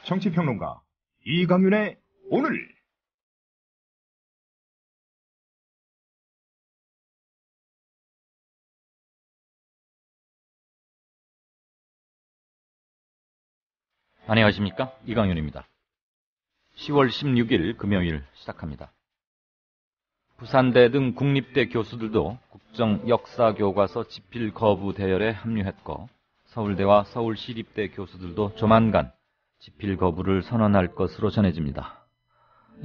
정치평론가 이강윤의 오늘. 안녕하십니까, 이강윤입니다. 10월 16일 금요일 시작합니다. 부산대 등 국립대 교수들도 국정역사교과서 집필 거부 대열에 합류했고, 서울대와 서울시립대 교수들도 조만간 집필 거부를 선언할 것으로 전해집니다.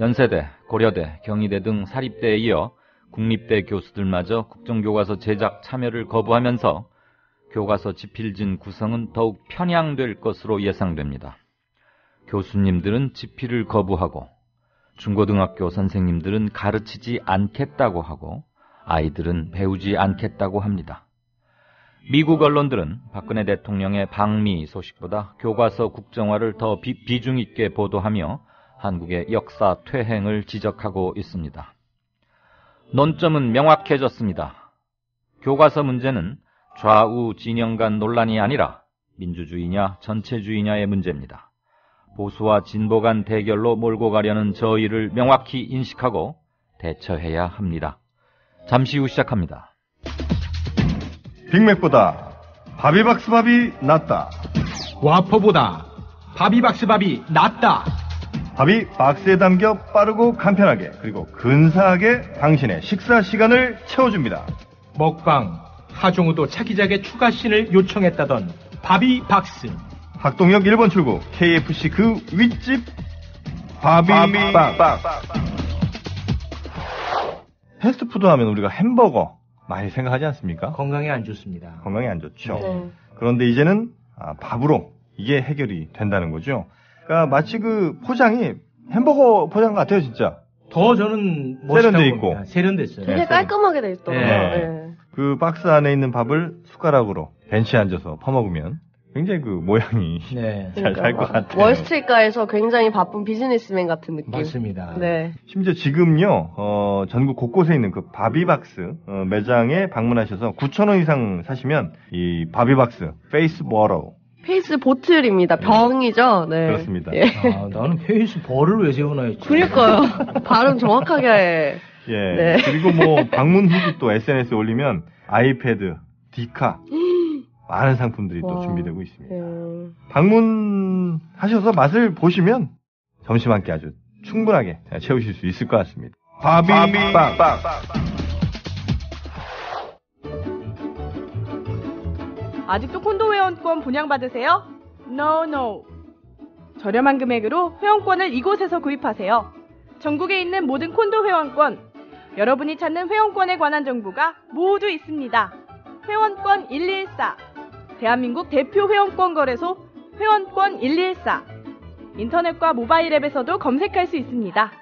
연세대, 고려대, 경희대 등 사립대에 이어 국립대 교수들마저 국정교과서 제작 참여를 거부하면서 교과서 집필진 구성은 더욱 편향될 것으로 예상됩니다. 교수님들은 집필을 거부하고, 중고등학교 선생님들은 가르치지 않겠다고 하고, 아이들은 배우지 않겠다고 합니다. 미국 언론들은 박근혜 대통령의 방미 소식보다 교과서 국정화를 더 비중 있게 보도하며 한국의 역사 퇴행을 지적하고 있습니다. 논점은 명확해졌습니다. 교과서 문제는 좌우 진영 간 논란이 아니라 민주주의냐 전체주의냐의 문제입니다. 보수와 진보 간 대결로 몰고 가려는 저희를 명확히 인식하고 대처해야 합니다. 잠시 후 시작합니다. 빅맥보다 바비박스밥이 낫다. 와퍼보다 바비박스밥이 낫다. 밥이 박스에 담겨 빠르고 간편하게, 그리고 근사하게 당신의 식사 시간을 채워줍니다. 먹방 하종우도 차기작의 추가씬을 요청했다던 바비박스. 학동역 1번 출구 KFC 그 윗집 바비박. 패스트푸드 하면 우리가 햄버거 많이 생각하지 않습니까? 건강에 안 좋습니다. 건강에 안 좋죠. 네. 그런데 이제는 밥으로 이게 해결이 된다는 거죠. 그러니까 마치 그 포장이 햄버거 포장 같아요, 진짜. 더 저는 세련돼 있고. 세련됐어요. 되게 깔끔하게 돼 있더라고요. 네. 네. 그 박스 안에 있는 밥을 숟가락으로 벤치에 앉아서 퍼먹으면 굉장히 그 모양이 네. 잘 살 것 같아요. 월스트리트가에서 굉장히 바쁜 비즈니스맨 같은 느낌. 맞습니다. 네. 심지어 지금요, 전국 곳곳에 있는 그 바비박스 매장에 방문하셔서 9,000원 이상 사시면 이 바비박스 페이스 버러. 페이스 보틀입니다. 병이죠. 네. 그렇습니다. 예. 나는 페이스 벌을 왜 세워놔 했지? 그러니까요. 발음 정확하게 해. 예. 네. 그리고 뭐 방문 후기 또 SNS에 올리면 아이패드, 디카 많은 상품들이 또 와. 준비되고 있습니다. 예. 방문하셔서 맛을 보시면 점심 한 끼 아주 충분하게 채우실 수 있을 것 같습니다. 바비박. 아직도 콘도 회원권 분양받으세요? No. 저렴한 금액으로 회원권을 이곳에서 구입하세요. 전국에 있는 모든 콘도 회원권, 여러분이 찾는 회원권에 관한 정보가 모두 있습니다. 회원권 114, 대한민국 대표 회원권 거래소 회원권 114. 인터넷과 모바일 앱에서도 검색할 수 있습니다.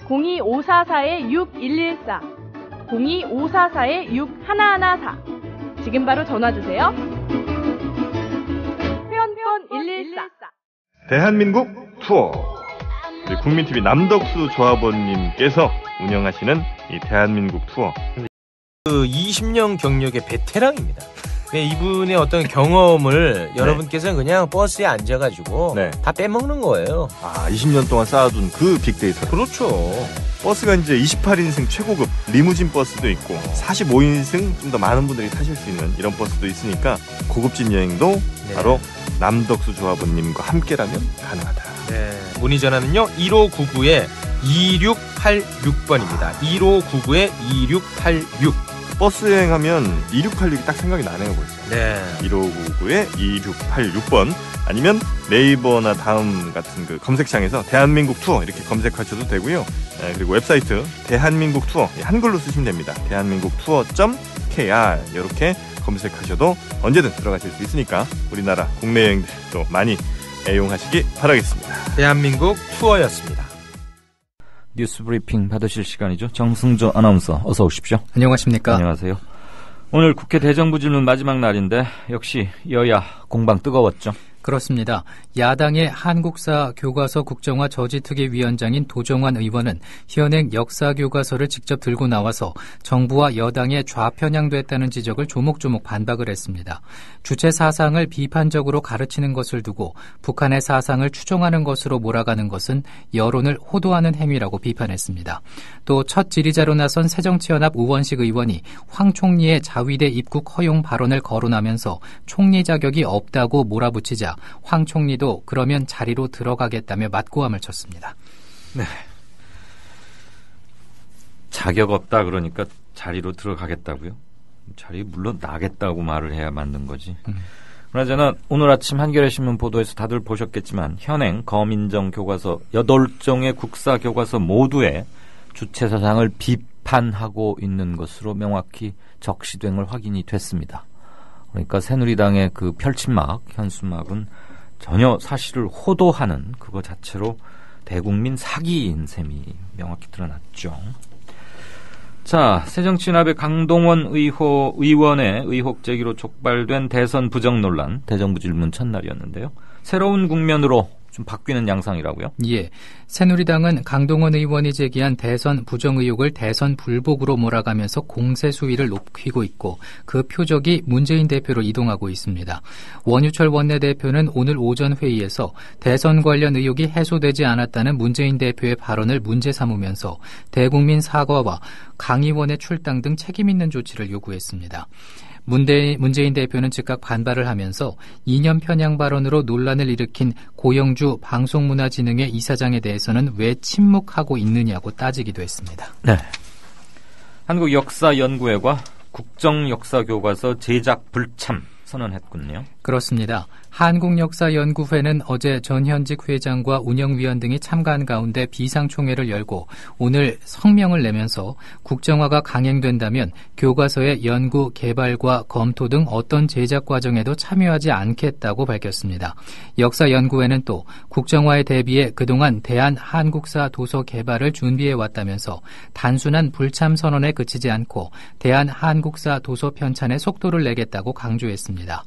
02544-6114, 02544-6114. 지금 바로 전화주세요. 회원권 114. 대한민국 투어. 우리 국민TV 남덕수 조합원님께서 운영하시는 이 대한민국 투어. 그 20년 경력의 베테랑입니다. 이분의 어떤 경험을 여러분께서는 그냥 버스에 앉아가지고 네. 다 빼먹는 거예요. 20년 동안 쌓아둔 그 빅데이터. 그렇죠. 버스가 이제 28인승 최고급 리무진 버스도 있고 45인승 좀 더 많은 분들이 타실 수 있는 이런 버스도 있으니까 고급진 여행도 바로 남덕수 조합원님과 함께라면 가능하다. 네. 문의 전화는요 1599-2686번입니다. 1599-2686. 버스 여행하면 2686이 딱 생각이 나네요, 벌써. 네. 1599-2686번 아니면 네이버나 다음 같은 그 검색창에서 대한민국 투어 이렇게 검색하셔도 되고요. 그리고 웹사이트 대한민국 투어 한글로 쓰시면 됩니다. 대한민국 투어.kr 이렇게 검색하셔도 언제든 들어가실 수 있으니까 우리나라 국내 여행들도 많이 애용하시기 바라겠습니다. 대한민국 투어였습니다. 뉴스 브리핑 받으실 시간이죠. 정승조 아나운서 어서 오십시오. 안녕하십니까. 안녕하세요. 오늘 국회 대정부 질문 마지막 날인데 역시 여야 공방 뜨거웠죠. 그렇습니다. 야당의 한국사 교과서 국정화 저지특위 위원장인 도정환 의원은 현행 역사 교과서를 직접 들고 나와서 정부와 여당에 좌편향됐다는 지적을 조목조목 반박을 했습니다. 주체 사상을 비판적으로 가르치는 것을 두고 북한의 사상을 추종하는 것으로 몰아가는 것은 여론을 호도하는 행위라고 비판했습니다. 또 첫 질의자로 나선 새정치연합 우원식 의원이 황 총리의 자위대 입국 허용 발언을 거론하면서 총리 자격이 없다고 몰아붙이자 황 총리도 그러면 자리로 들어가겠다며 맞고함을 쳤습니다. 네. 자격 없다 그러니까 자리로 들어가겠다고요? 자리 물론 나겠다고 말을 해야 맞는 거지. 그나저나 오늘 아침 한겨레 신문 보도에서 다들 보셨겠지만 현행 거민정 교과서 8종의 국사 교과서 모두에 주체 사상을 비판하고 있는 것으로 명확히 적시된 걸 확인이 됐습니다. 그러니까 새누리당의 그 펼침막, 현수막은 전혀 사실을 호도하는 그거 자체로 대국민 사기인 셈이 명확히 드러났죠. 자, 새정치연합의 강동원 의원의 의혹 제기로 촉발된 대선 부정 논란, 대정부 질문 첫날이었는데요. 새로운 국면으로 좀 바뀌는 양상이라고요? 예. 새누리당은 강동원 의원이 제기한 대선 부정 의혹을 대선 불복으로 몰아가면서 공세 수위를 높이고 있고 그 표적이 문재인 대표로 이동하고 있습니다. 원유철 원내대표는 오늘 오전 회의에서 대선 관련 의혹이 해소되지 않았다는 문재인 대표의 발언을 문제 삼으면서 대국민 사과와 강 의원의 출당 등 책임 있는 조치를 요구했습니다. 문재인 대표는 즉각 반발을 하면서 이념 편향 발언으로 논란을 일으킨 고영주 방송문화진흥회 이사장에 대해서는 왜 침묵하고 있느냐고 따지기도 했습니다. 네. 한국역사연구회가 국정역사교과서 제작 불참 선언했군요. 그렇습니다. 한국역사연구회는 어제 전현직 회장과 운영위원 등이 참가한 가운데 비상총회를 열고 오늘 성명을 내면서 국정화가 강행된다면 교과서의 연구, 개발과 검토 등 어떤 제작 과정에도 참여하지 않겠다고 밝혔습니다. 역사연구회는 또 국정화에 대비해 그동안 대한한국사 도서 개발을 준비해왔다면서 단순한 불참 선언에 그치지 않고 대한한국사 도서 편찬에 속도를 내겠다고 강조했습니다.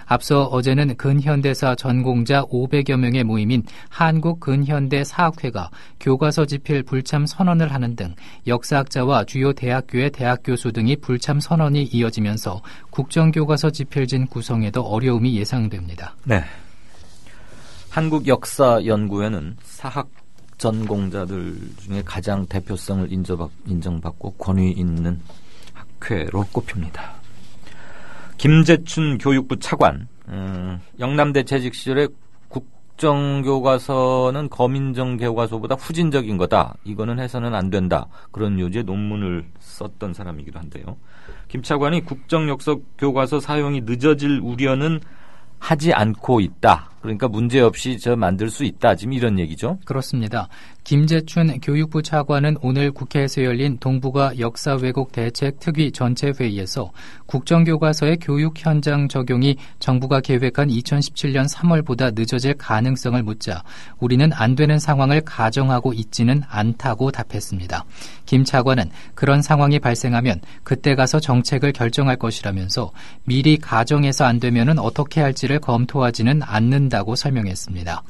앞서 어제는 근현대사 전공자 500여 명의 모임인 한국근현대사학회가 교과서 집필 불참 선언을 하는 등 역사학자와 주요 대학교의 대학 교수 등이 불참 선언이 이어지면서 국정교과서 집필진 구성에도 어려움이 예상됩니다. 네. 한국역사연구회는 사학 전공자들 중에 가장 대표성을 인정받고 권위 있는 학회로 꼽힙니다. 김재춘 교육부 차관, 영남대 재직 시절에 국정교과서는 거민정 교과서보다 후진적인 거다. 이거는 해서는 안 된다. 그런 요지의 논문을 썼던 사람이기도 한데요. 김 차관이 국정역사 교과서 사용이 늦어질 우려는 하지 않고 있다. 그러니까 문제없이 만들 수 있다. 지금 이런 얘기죠. 그렇습니다. 김재춘 교육부 차관은 오늘 국회에서 열린 동북아 역사 왜곡 대책 특위 전체 회의에서 국정교과서의 교육 현장 적용이 정부가 계획한 2017년 3월보다 늦어질 가능성을 묻자 우리는 안 되는 상황을 가정하고 있지는 않다고 답했습니다. 김 차관은 그런 상황이 발생하면 그때 가서 정책을 결정할 것이라면서 미리 가정해서 안 되면은 어떻게 할지를 검토하지는 않는다고 설명했습니다.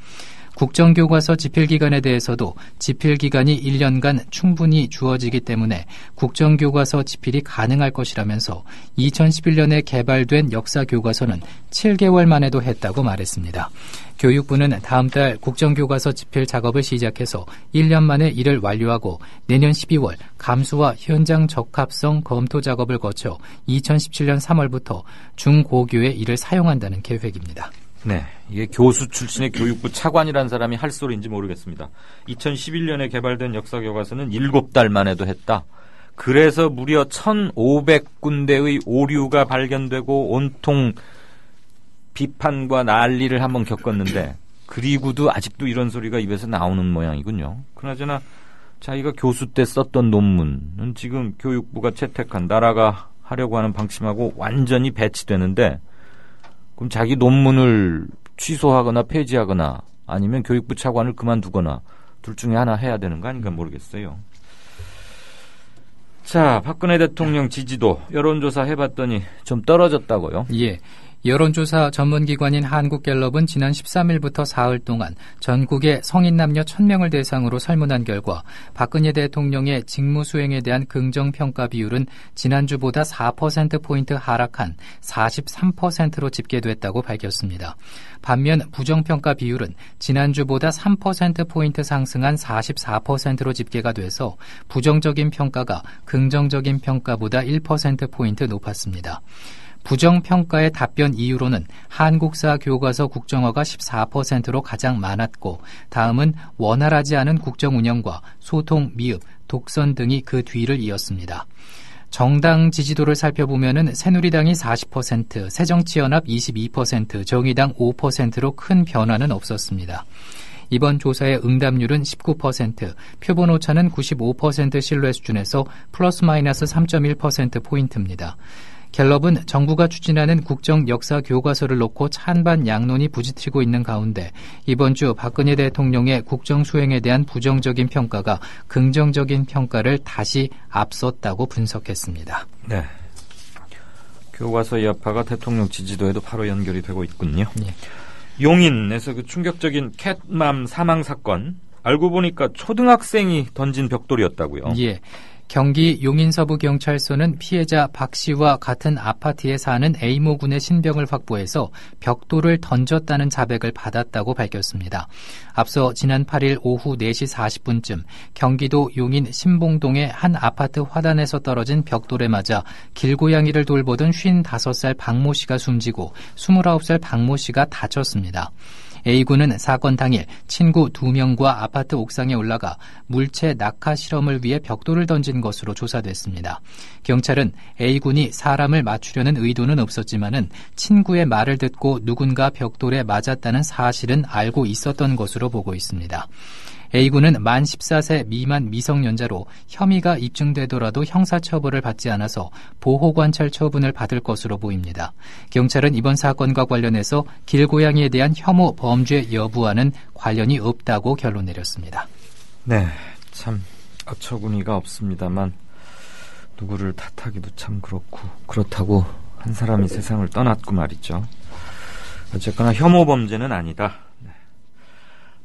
국정교과서 집필기간에 대해서도 집필기간이 1년간 충분히 주어지기 때문에 국정교과서 집필이 가능할 것이라면서 2011년에 개발된 역사교과서는 7개월 만에도 했다고 말했습니다. 교육부는 다음 달 국정교과서 집필 작업을 시작해서 1년 만에 이를 완료하고 내년 12월 감수와 현장 적합성 검토 작업을 거쳐 2017년 3월부터 중고교에 이를 사용한다는 계획입니다. 네, 이게 교수 출신의 교육부 차관이라는 사람이 할 소리인지 모르겠습니다. 2011년에 개발된 역사교과서는 7달 만에도 했다. 그래서 무려 1,500군데의 오류가 발견되고 온통 비판과 난리를 한번 겪었는데 그리고도 아직도 이런 소리가 입에서 나오는 모양이군요. 그나저나 자기가 교수 때 썼던 논문은 지금 교육부가 채택한 나라가 하려고 하는 방침하고 완전히 배치되는데 그럼 자기 논문을 취소하거나 폐지하거나 아니면 교육부 차관을 그만두거나 둘 중에 하나 해야 되는 거 아닌가 모르겠어요. 자, 박근혜 대통령 지지도 여론조사 해봤더니 좀 떨어졌다고요? 예. 여론조사 전문기관인 한국갤럽은 지난 13일부터 사흘 동안 전국의 성인 남녀 1000명을 대상으로 설문한 결과 박근혜 대통령의 직무수행에 대한 긍정평가 비율은 지난주보다 4%포인트 하락한 43%로 집계됐다고 밝혔습니다. 반면 부정평가 비율은 지난주보다 3%포인트 상승한 44%로 집계가 돼서 부정적인 평가가 긍정적인 평가보다 1%포인트 높았습니다. 부정평가의 답변 이유로는 한국사 교과서 국정화가 14%로 가장 많았고 다음은 원활하지 않은 국정 운영과 소통 미흡, 독선 등이 그 뒤를 이었습니다. 정당 지지도를 살펴보면 새누리당이 40%, 새정치연합 22%, 정의당 5%로 큰 변화는 없었습니다. 이번 조사의 응답률은 19%, 표본 오차는 95% 신뢰 수준에서 플러스 마이너스 3.1%포인트입니다. 갤럽은 정부가 추진하는 국정 역사 교과서를 놓고 찬반 양론이 부딪히고 있는 가운데 이번 주 박근혜 대통령의 국정 수행에 대한 부정적인 평가가 긍정적인 평가를 다시 앞섰다고 분석했습니다. 네. 교과서 여파가 대통령 지지도에도 바로 연결이 되고 있군요. 예. 용인에서 그 충격적인 캣맘 사망 사건, 알고 보니까 초등학생이 던진 벽돌이었다고요. 예. 경기 용인서부경찰서는 피해자 박 씨와 같은 아파트에 사는 A모 군의 신병을 확보해서 벽돌을 던졌다는 자백을 받았다고 밝혔습니다. 앞서 지난 8일 오후 4시 40분쯤 경기도 용인 신봉동의 한 아파트 화단에서 떨어진 벽돌에 맞아 길고양이를 돌보던 55살 박모 씨가 숨지고 29살 박모 씨가 다쳤습니다. A군은 사건 당일 친구 2명과 아파트 옥상에 올라가 물체 낙하 실험을 위해 벽돌을 던진 것으로 조사됐습니다. 경찰은 A군이 사람을 맞추려는 의도는 없었지만은 친구의 말을 듣고 누군가 벽돌에 맞았다는 사실은 알고 있었던 것으로 보고 있습니다. A군은 만 14세 미만 미성년자로 혐의가 입증되더라도 형사처벌을 받지 않아서 보호관찰 처분을 받을 것으로 보입니다. 경찰은 이번 사건과 관련해서 길고양이에 대한 혐오 범죄 여부와는 관련이 없다고 결론 내렸습니다. 네, 참 어처구니가 없습니다만 누구를 탓하기도 참 그렇다고 한 사람이 세상을 떠났고 말이죠. 어쨌거나 혐오 범죄는 아니다.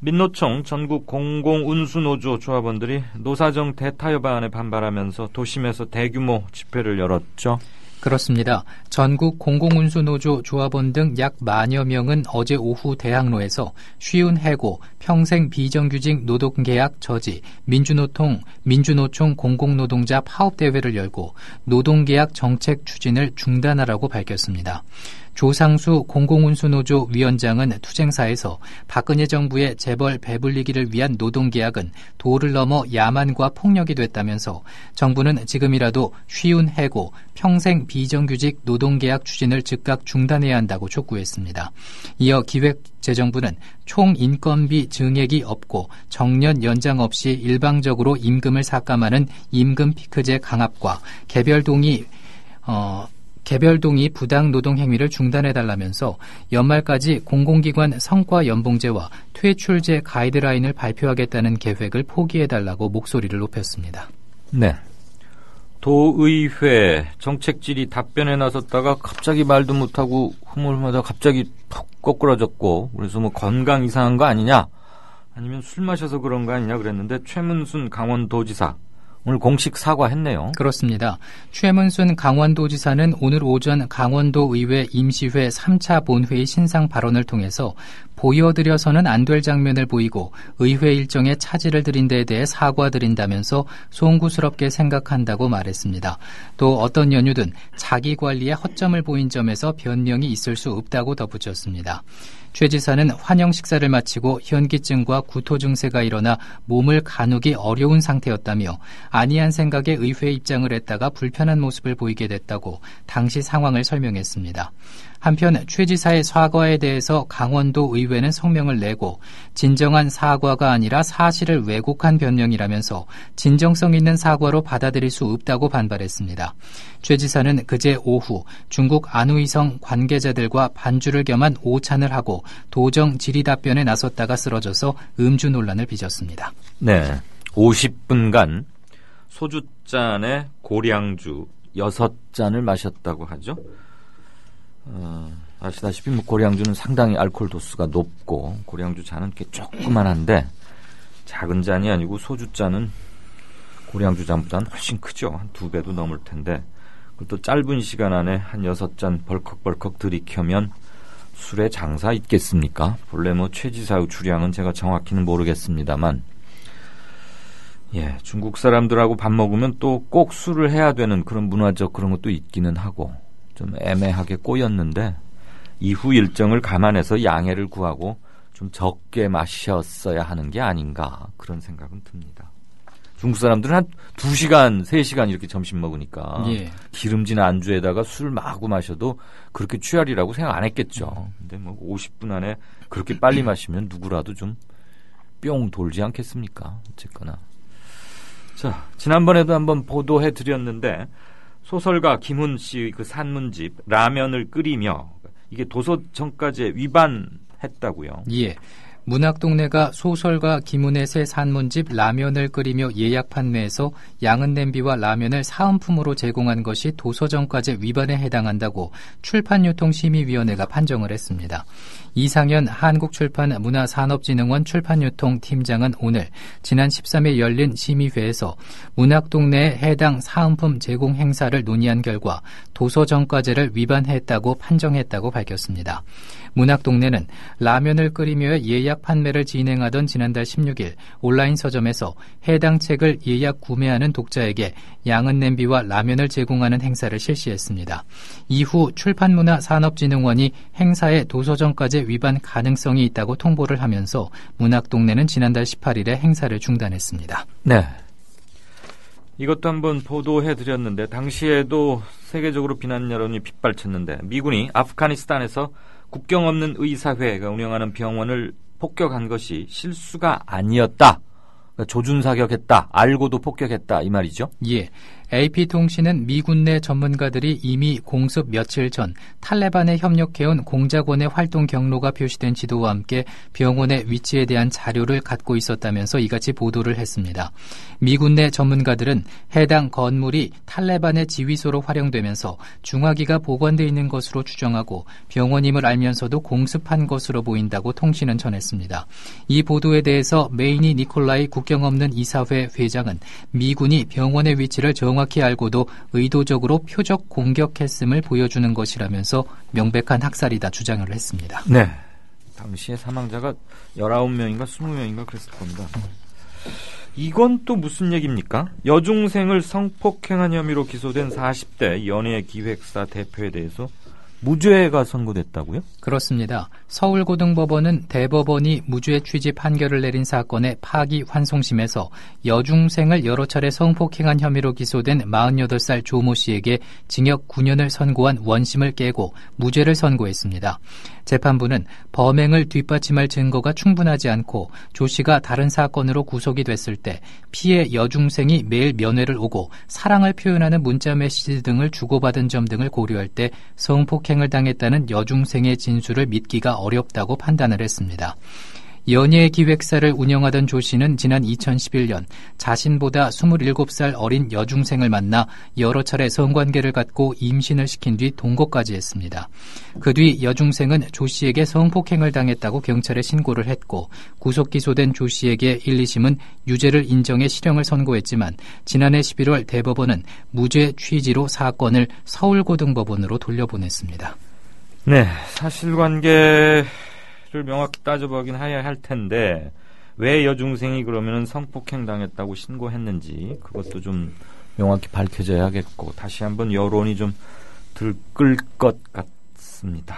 민노총 전국 공공운수노조 조합원들이 노사정 대타협 안에 반발하면서 도심에서 대규모 집회를 열었죠. 그렇습니다. 전국 공공운수노조 조합원 등 약 10,000여 명은 어제 오후 대학로에서 쉬운 해고, 평생 비정규직 노동계약 저지, 민주노총 공공노동자 파업대회를 열고 노동계약 정책 추진을 중단하라고 밝혔습니다. 조상수 공공운수노조 위원장은 투쟁사에서 박근혜 정부의 재벌 배불리기를 위한 노동계약은 도를 넘어 야만과 폭력이 됐다면서 정부는 지금이라도 쉬운 해고, 평생 비정규직 노동계약 추진을 즉각 중단해야 한다고 촉구했습니다. 이어 기획재정부는 총인건비 증액이 없고 정년 연장 없이 일방적으로 임금을 삭감하는 임금 피크제 강압과 개별동의 부당 노동 행위를 중단해달라면서 연말까지 공공기관 성과 연봉제와 퇴출제 가이드라인을 발표하겠다는 계획을 포기해달라고 목소리를 높였습니다. 네. 도의회 정책질의 답변에 나섰다가 갑자기 말도 못하고 흐물흐물하다 갑자기 푹 거꾸러졌고 그래서 뭐 건강 이상한 거 아니냐 아니면 술 마셔서 그런 거 아니냐 그랬는데 최문순 강원도지사 오늘 공식 사과했네요. 그렇습니다. 최문순 강원도지사는 오늘 오전 강원도의회 임시회 3차 본회의 신상 발언을 통해서 보여드려서는 안 될 장면을 보이고 의회 일정에 차질을 드린 데에 대해 사과드린다면서 송구스럽게 생각한다고 말했습니다. 또 어떤 연유든 자기 관리에 허점을 보인 점에서 변명이 있을 수 없다고 덧붙였습니다. 최 지사는 환영 식사를 마치고 현기증과 구토 증세가 일어나 몸을 가누기 어려운 상태였다며 아니한 생각에 의회 입장을 했다가 불편한 모습을 보이게 됐다고 당시 상황을 설명했습니다. 한편 최 지사의 사과에 대해서 강원도 의회는 성명을 내고 진정한 사과가 아니라 사실을 왜곡한 변명이라면서 진정성 있는 사과로 받아들일 수 없다고 반발했습니다. 최 지사는 그제 오후 중국 안우이성 관계자들과 반주를 겸한 오찬을 하고 도정 질의 답변에 나섰다가 쓰러져서 음주 논란을 빚었습니다. 네, 50분간 소주잔에 고량주 6잔을 마셨다고 하죠. 아시다시피 뭐 고량주는 상당히 알코올 도수가 높고 고량주 잔은 꽤 조그만한데 작은 잔이 아니고 소주 잔은 고량주 잔보다는 훨씬 크죠. 한 2배도 넘을 텐데 또 짧은 시간 안에 한 6잔 벌컥벌컥 들이켜면 술에 장사 있겠습니까? 본래 뭐 최 지사의 주량은 제가 정확히는 모르겠습니다만 중국 사람들하고 밥 먹으면 또 꼭 술을 해야 되는 그런 문화적 그런 것도 있기는 하고 좀 애매하게 꼬였는데 이후 일정을 감안해서 양해를 구하고 좀 적게 마셨어야 하는 게 아닌가 그런 생각은 듭니다. 중국 사람들은 한 2시간, 3시간 이렇게 점심 먹으니까 기름진 안주에다가 술 마구 마셔도 그렇게 취하리라고 생각 안 했겠죠. 근데 뭐 50분 안에 그렇게 빨리 마시면 누구라도 좀 뿅 돌지 않겠습니까? 어쨌거나. 자, 지난번에도 한번 보도해 드렸는데 소설가 김훈 씨의 그 산문집 라면을 끓이며 이게 도서정가제 위반했다고요. 예. 문학동네가 소설가 김훈의 새 산문집 라면을 끓이며 예약 판매해서 양은 냄비와 라면을 사은품으로 제공한 것이 도서정가제 위반에 해당한다고 출판유통심의위원회가 판정을 했습니다. 이상현 한국출판문화산업진흥원 출판유통팀장은 오늘 지난 13일 열린 심의회에서 문학동네의 해당 사은품 제공 행사를 논의한 결과 도서정가제를 위반했다고 판정했다고 밝혔습니다. 문학동네는 라면을 끓이며 예약 판매를 진행하던 지난달 16일 온라인 서점에서 해당 책을 예약 구매하는 독자에게 양은 냄비와 라면을 제공하는 행사를 실시했습니다. 이후 출판문화산업진흥원이 행사에 도서정가제 위반 가능성이 있다고 통보를 하면서 문학동네는 지난달 18일에 행사를 중단했습니다. 네. 이것도 한번 보도해드렸는데 당시에도 세계적으로 비난 여론이 빗발쳤는데 미군이 아프가니스탄에서 국경 없는 의사회가 운영하는 병원을 폭격한 것이 실수가 아니었다. 그러니까 조준사격했다. 알고도 폭격했다. 이 말이죠? 예. AP통신은 미군 내 전문가들이 이미 공습 며칠 전 탈레반에 협력해온 공작원의 활동 경로가 표시된 지도와 함께 병원의 위치에 대한 자료를 갖고 있었다면서 이같이 보도를 했습니다. 미군 내 전문가들은 해당 건물이 탈레반의 지휘소로 활용되면서 중화기가 보관되어 있는 것으로 추정하고 병원임을 알면서도 공습한 것으로 보인다고 통신은 전했습니다. 이 보도에 대해서 메이니 니콜라이 국경 없는 이사회 회장은 미군이 병원의 위치를 정확히 알고도 의도적으로 표적 공격했음을 보여주는 것이라면서 명백한 학살이다 주장을 했습니다. 네. 당시에 사망자가 19명인가 20명인가 그랬을 겁니다. 이건 또 무슨 얘기입니까? 여중생을 성폭행한 혐의로 기소된 40대 연예기획사 대표에 대해서 무죄가 선고됐다고요? 그렇습니다. 서울고등법원은 대법원이 무죄 취지 판결을 내린 사건의 파기환송심에서 여중생을 여러 차례 성폭행한 혐의로 기소된 48살 조모 씨에게 징역 9년을 선고한 원심을 깨고 무죄를 선고했습니다. 재판부는 범행을 뒷받침할 증거가 충분하지 않고 조 씨가 다른 사건으로 구속이 됐을 때 피해 여중생이 매일 면회를 오고 사랑을 표현하는 문자 메시지 등을 주고받은 점 등을 고려할 때 성폭행을 당했다는 여중생의 진술을 믿기가 어렵다고 판단을 했습니다. 연예기획사를 운영하던 조 씨는 지난 2011년 자신보다 27살 어린 여중생을 만나 여러 차례 성관계를 갖고 임신을 시킨 뒤 동거까지 했습니다. 그 뒤 여중생은 조 씨에게 성폭행을 당했다고 경찰에 신고를 했고 구속 기소된 조 씨에게 1, 2심은 유죄를 인정해 실형을 선고했지만 지난해 11월 대법원은 무죄 취지로 사건을 서울고등법원으로 돌려보냈습니다. 네, 사실관계를 명확히 따져보긴 해야 할 텐데 왜 여중생이 그러면 성폭행 당했다고 신고했는지 그것도 좀 명확히 밝혀져야겠고 다시 한번 여론이 좀 들끓 것 같습니다.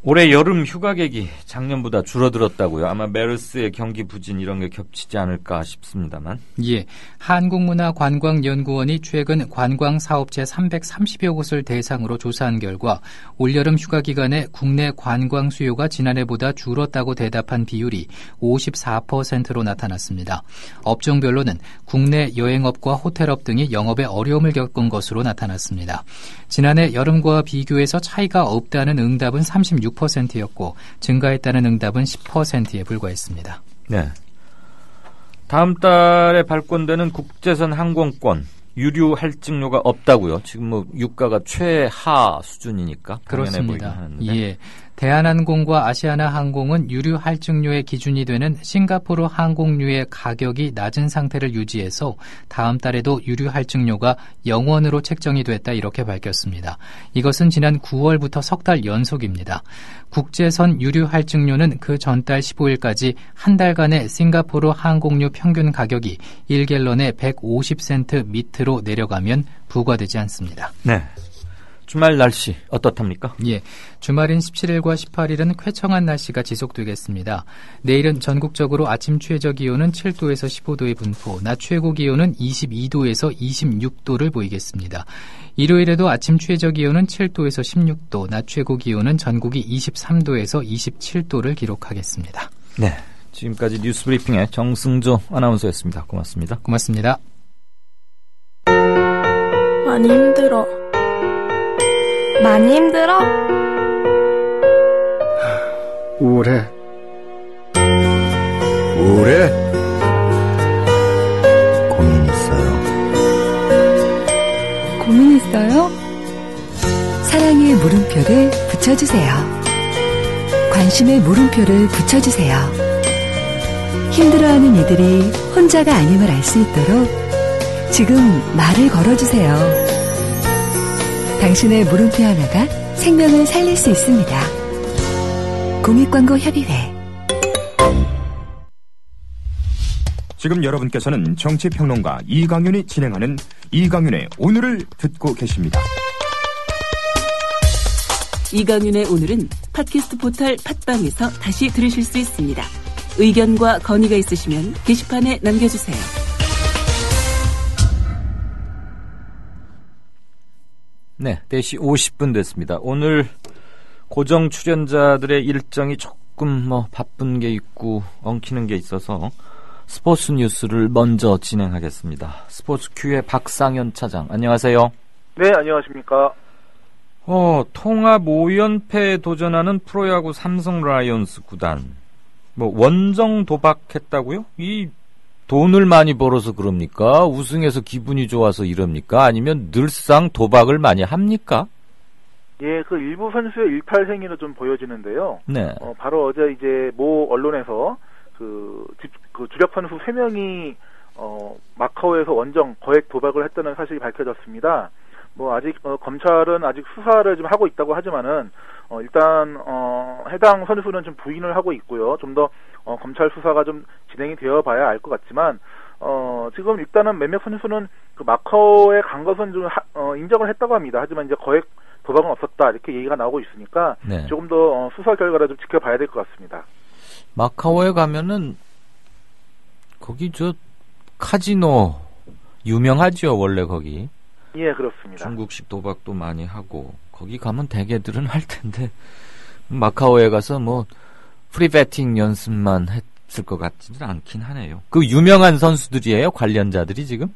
올해 여름 휴가객이 작년보다 줄어들었다고요. 아마 메르스의 경기 부진 이런 게 겹치지 않을까 싶습니다만. 예, 한국문화관광연구원이 최근 관광사업체 330여 곳을 대상으로 조사한 결과 올여름 휴가 기간에 국내 관광 수요가 지난해보다 줄었다고 대답한 비율이 54%로 나타났습니다. 업종별로는 국내 여행업과 호텔업 등이 영업에 어려움을 겪은 것으로 나타났습니다. 지난해 여름과 비교해서 차이가 없다는 응답은 36%였고 증가했다는 응답은 10%에 불과했습니다. 네. 다음 달에 발권되는 국제선 항공권 유류 할증료가 없다고요? 지금 뭐 유가가 최하 수준이니까 당연해 보이긴 그렇습니다. 하는데. 예. 대한항공과 아시아나항공은 유류 할증료의 기준이 되는 싱가포르 항공유의 가격이 낮은 상태를 유지해서 다음 달에도 유류 할증료가 0원으로 책정이 됐다 이렇게 밝혔습니다. 이것은 지난 9월부터 석 달 연속입니다. 국제선 유류 할증료는 그 전달 15일까지 한 달간의 싱가포르 항공유 평균 가격이 1갤런에 150센트 밑으로 내려가면 부과되지 않습니다. 네. 주말 날씨 어떻답니까? 예, 주말인 17일과 18일은 쾌청한 날씨가 지속되겠습니다. 내일은 전국적으로 아침 최저 기온은 7도에서 15도의 분포, 낮 최고 기온은 22도에서 26도를 보이겠습니다. 일요일에도 아침 최저 기온은 7도에서 16도, 낮 최고 기온은 전국이 23도에서 27도를 기록하겠습니다. 네. 지금까지 뉴스 브리핑의 정승조 아나운서였습니다. 고맙습니다. 고맙습니다. 많이 힘들어. 많이 힘들어? 우울해. 고민 있어요. 고민 있어요? 사랑의 물음표를 붙여주세요. 관심의 물음표를 붙여주세요. 힘들어하는 이들이 혼자가 아님을 알 수 있도록 지금 말을 걸어주세요. 당신의 물음표 하나가 생명을 살릴 수 있습니다. 공익광고협의회. 지금 여러분께서는 정치평론가 이강윤이 진행하는 이강윤의 오늘을 듣고 계십니다. 이강윤의 오늘은 팟캐스트 포털 팟빵에서 다시 들으실 수 있습니다. 의견과 건의가 있으시면 게시판에 남겨주세요. 네, 4시 50분 됐습니다. 오늘 고정 출연자들의 일정이 조금 바쁜 게 있고 엉키는 게 있어서 스포츠 뉴스를 먼저 진행하겠습니다. 스포츠 큐의 박상현 차장, 안녕하세요. 네, 안녕하십니까. 통합 5연패에 도전하는 프로야구 삼성 라이온스 구단. 원정 도박했다고요? 이 돈을 많이 벌어서 그럽니까? 우승해서 기분이 좋아서 이럽니까? 아니면 늘상 도박을 많이 합니까? 예, 그 일부 선수의 일탈행위로 좀 보여지는데요. 네. 바로 어제 이제 모 언론에서 그 주력 선수 3명이 마카오에서 원정 거액 도박을 했다는 사실이 밝혀졌습니다. 아직 검찰은 아직 수사를 좀 하고 있다고 하지만은 일단 해당 선수는 좀 부인을 하고 있고요. 좀 더 검찰 수사가 좀 진행이 되어 봐야 알 것 같지만 지금 일단은 몇몇 선수는 그 마카오에 간 것은 좀 인정을 했다고 합니다. 하지만 이제 거액 도박은 없었다 이렇게 얘기가 나오고 있으니까 네. 조금 더 수사 결과를 좀 지켜봐야 될 것 같습니다. 마카오에 가면은 거기 카지노 유명하죠, 원래 거기. 예, 그렇습니다. 중국식 도박도 많이 하고 거기 가면 대개들은 할 텐데 마카오에 가서 프리배팅 연습만 했을 것 같지는 않긴 하네요. 그 유명한 선수들이에요, 관련자들이 지금?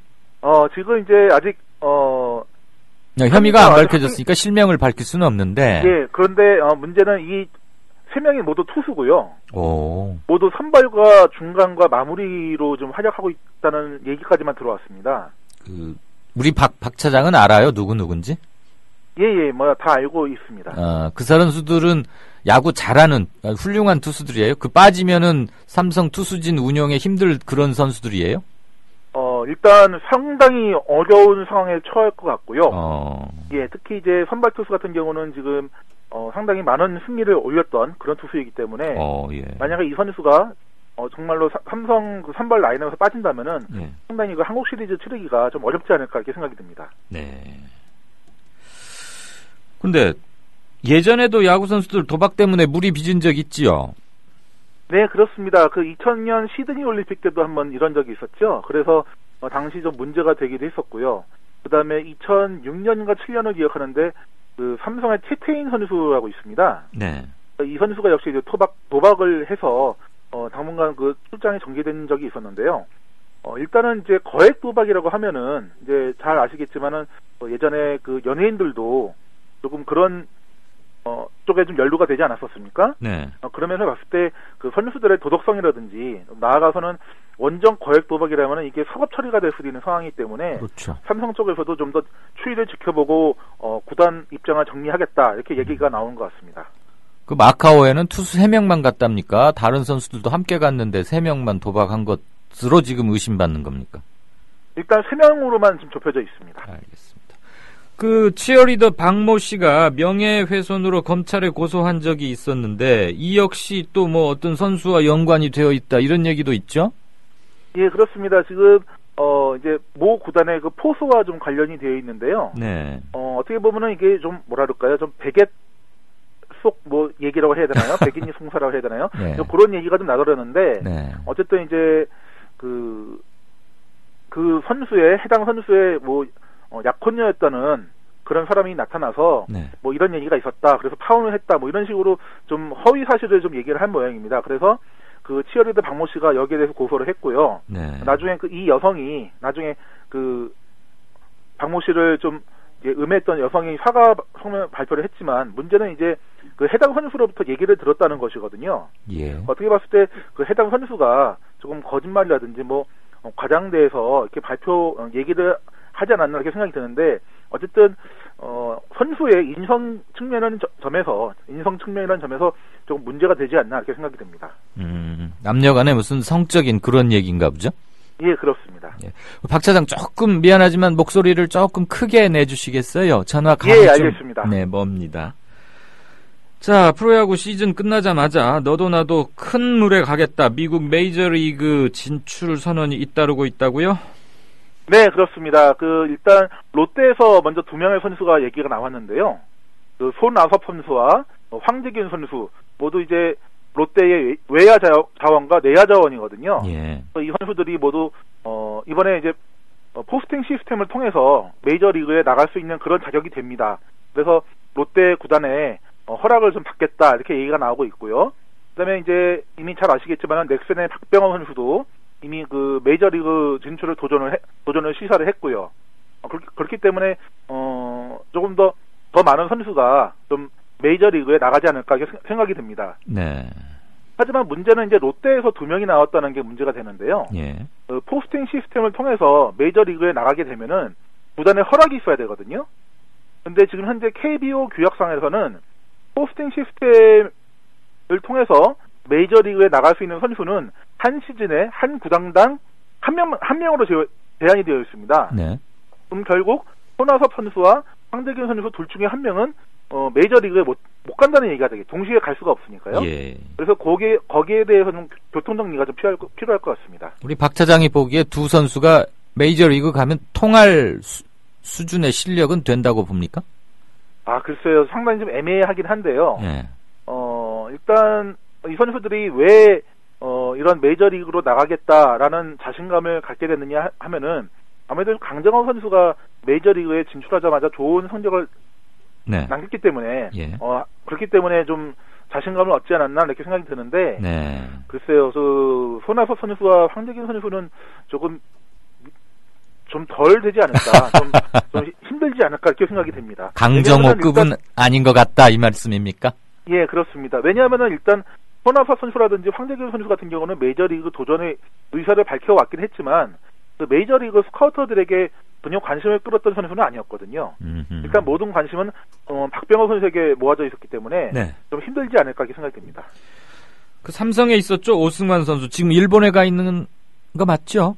지금 이제 아직 혐의가 안 밝혀졌으니까 실명을 밝힐 수는 없는데. 예, 그런데 문제는 이 3명이 모두 투수고요. 오. 모두 선발과 중간과 마무리로 좀 활약하고 있다는 얘기까지만 들어왔습니다. 우리 박 차장은 알아요? 누군지? 예, 다 알고 있습니다. 그 선수들은 야구 잘하는 훌륭한 투수들이에요? 빠지면은 삼성 투수진 운영에 힘들 그런 선수들이에요? 일단 상당히 어려운 상황에 처할 것 같고요. 예, 특히 이제 선발 투수 같은 경우는 지금 상당히 많은 승리를 올렸던 그런 투수이기 때문에 예. 만약에 이 선수가 정말로 삼성 그 선발 라인업에서 빠진다면은 상당히 그 한국 시리즈 치르기가 좀 어렵지 않을까 이렇게 생각이 듭니다. 네. 근데 예전에도 야구 선수들 도박 때문에 물이 빚은 적 있지요? 네, 그렇습니다. 그 2000년 시드니 올림픽 때도 한번 이런 적이 있었죠. 그래서 당시 좀 문제가 되기도 했었고요. 그다음에 2006년인가 7년을 기억하는데 그 삼성의 최태인 선수라고 있습니다. 네. 이 선수가 역시 이제 도박을 해서 당분간 그 출장이 정지된 적이 있었는데요. 일단은 이제 거액 도박이라고 하면은 이제 잘 아시겠지만은 예전에 그 연예인들도 조금 그런 쪽에 좀 연루가 되지 않았었습니까? 네. 그러면서 봤을 때 그 선수들의 도덕성이라든지 나아가서는 원정 거액 도박이라면 이게 사법 처리가 될 수도 있는 상황이기 때문에 그렇죠. 삼성 쪽에서도 좀 더 추이를 지켜보고 구단 입장을 정리하겠다 이렇게 얘기가 나오는 것 같습니다. 그 마카오에는 투수 3명만 갔답니까? 다른 선수들도 함께 갔는데 3명만 도박한 것으로 지금 의심받는 겁니까? 일단 3명으로만 지금 좁혀져 있습니다. 알겠습니다. 그 치어리더 박모 씨가 명예훼손으로 검찰에 고소한 적이 있었는데 이 역시 또 뭐 어떤 선수와 연관이 되어 있다 이런 얘기도 있죠? 예, 그렇습니다. 지금 이제 모 구단의 그 포수와 좀 관련이 되어 있는데요. 네. 어떻게 보면은 이게 좀 뭐라 그럴까요? 좀 베갯 속 뭐 얘기라고 해야 되나요? 백인이 송사라고 해야 되나요? 네. 그런 얘기가 좀 나더라는데 네. 어쨌든 이제 그 선수의 해당 선수의 뭐 약혼녀였다는 그런 사람이 나타나서 네. 뭐 이런 얘기가 있었다. 그래서 파혼을 했다. 뭐 이런 식으로 좀 허위 사실을 좀 얘기를 한 모양입니다. 그래서 그 치어리더 박모 씨가 여기에 대해서 고소를 했고요. 네. 나중에 이 여성이 나중에 그 박모 씨를 좀 음해했던 여성이 사과 성명 발표를 했지만 문제는 이제 그 해당 선수로부터 얘기를 들었다는 것이거든요. 예. 어떻게 봤을 때 그 해당 선수가 조금 거짓말이라든지 뭐 과장돼서 이렇게 얘기를 하지 않았나 이렇게 생각이 드는데 어쨌든 선수의 인성 측면이라는 점에서 조금 문제가 되지 않나 이렇게 생각이 됩니다. 남녀간에 무슨 성적인 그런 얘기인가 보죠? 예, 그렇습니다. 예. 박 차장 조금 미안하지만 목소리를 조금 크게 내주시겠어요? 전화 감이 예, 좀 알겠습니다. 네, 멉니다. 자, 프로야구 시즌 끝나자마자 너도 나도 큰 물에 가겠다. 미국 메이저리그 진출 선언이 잇따르고 있다고요? 네, 그렇습니다. 일단 롯데에서 먼저 2명의 선수가 얘기가 나왔는데요. 손아섭 선수와 황재균 선수 모두 이제 롯데의 외야 자원과 내야 자원이거든요. 예. 이 선수들이 모두 이번에 이제 포스팅 시스템을 통해서 메이저리그에 나갈 수 있는 그런 자격이 됩니다. 그래서 롯데 구단에 허락을 좀 받겠다 이렇게 얘기가 나오고 있고요. 그다음에 이제 이미 잘 아시겠지만 넥센의 박병호 선수도 이미 그 메이저리그 진출을 도전을 시사를 했고요. 그렇기 때문에 조금 더 많은 선수가 좀 메이저리그에 나가지 않을까 생각이 듭니다. 네. 하지만 문제는 이제 롯데에서 2명이 나왔다는 게 문제가 되는데요. 예. 포스팅 시스템을 통해서 메이저리그에 나가게 되면은 구단의 허락이 있어야 되거든요. 근데 지금 현재 KBO 규약상에서는 포스팅 시스템을 통해서 메이저리그에 나갈 수 있는 선수는 한 시즌에 한 구단당 한 명으로 제한이 되어 있습니다. 네. 그럼 결국 손아섭 선수와 황재균 선수 둘 중에 한 명은 메이저리그에 못 간다는 얘기가 되게 동시에 갈 수가 없으니까요. 예. 그래서 거기에 대해서는 교통 정리가 좀 필요할 것 같습니다. 우리 박 차장이 보기에 두 선수가 메이저리그 가면 통할 수준의 실력은 된다고 봅니까? 아, 글쎄요. 상당히 좀 애매하긴 한데요. 예. 일단 이 선수들이 왜 이런 메이저리그로 나가겠다라는 자신감을 갖게 됐느냐 하면은 아무래도 강정호 선수가 메이저리그에 진출하자마자 좋은 성적을 네. 남겼기 때문에 예. 그렇기 때문에 좀 자신감을 얻지 않았나 이렇게 생각이 드는데 네. 글쎄요. 손아섭 선수와 황재균 선수는 조금 좀 덜 되지 않을까, 좀 힘들지 않을까 이렇게 생각이 됩니다. 강정호급은 아닌 것 같다 이 말씀입니까? 예, 그렇습니다. 왜냐하면은 일단 손아섭 선수라든지 황재균 선수 같은 경우는 메이저리그 도전의 의사를 밝혀왔긴 했지만 그 메이저리그 스카우터들에게 전혀 관심을 끌었던 선수는 아니었거든요. 일단 모든 관심은 박병호 선수에게 모아져 있었기 때문에 네. 좀 힘들지 않을까 이렇게 생각이 됩니다. 그 삼성에 있었죠, 오승환 선수. 지금 일본에 가 있는 거 맞죠?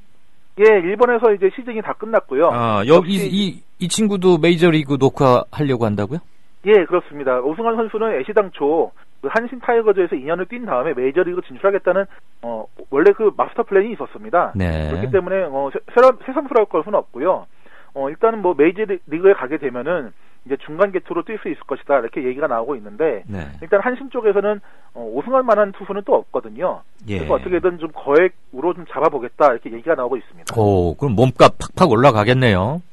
예, 일본에서 이제 시즌이 다 끝났고요. 여기 이 친구도 메이저리그 녹화하려고 한다고요? 예, 그렇습니다. 오승환 선수는 애시당초 그 한신 타이거즈에서 2년을 뛴 다음에 메이저리그 진출하겠다는 원래 그 마스터 플랜이 있었습니다. 네. 그렇기 때문에 새삼스러울 것은 없고요. 일단은 뭐 메이저리그에 가게 되면은 이제 중간 개투로 뛸 수 있을 것이다 이렇게 얘기가 나오고 있는데 네. 일단 한신 쪽에서는 오승환만한 투수는 또 없거든요. 예. 그래서 어떻게든 좀 거액으로 좀 잡아보겠다 이렇게 얘기가 나오고 있습니다. 그럼 몸값 팍팍 올라가겠네요.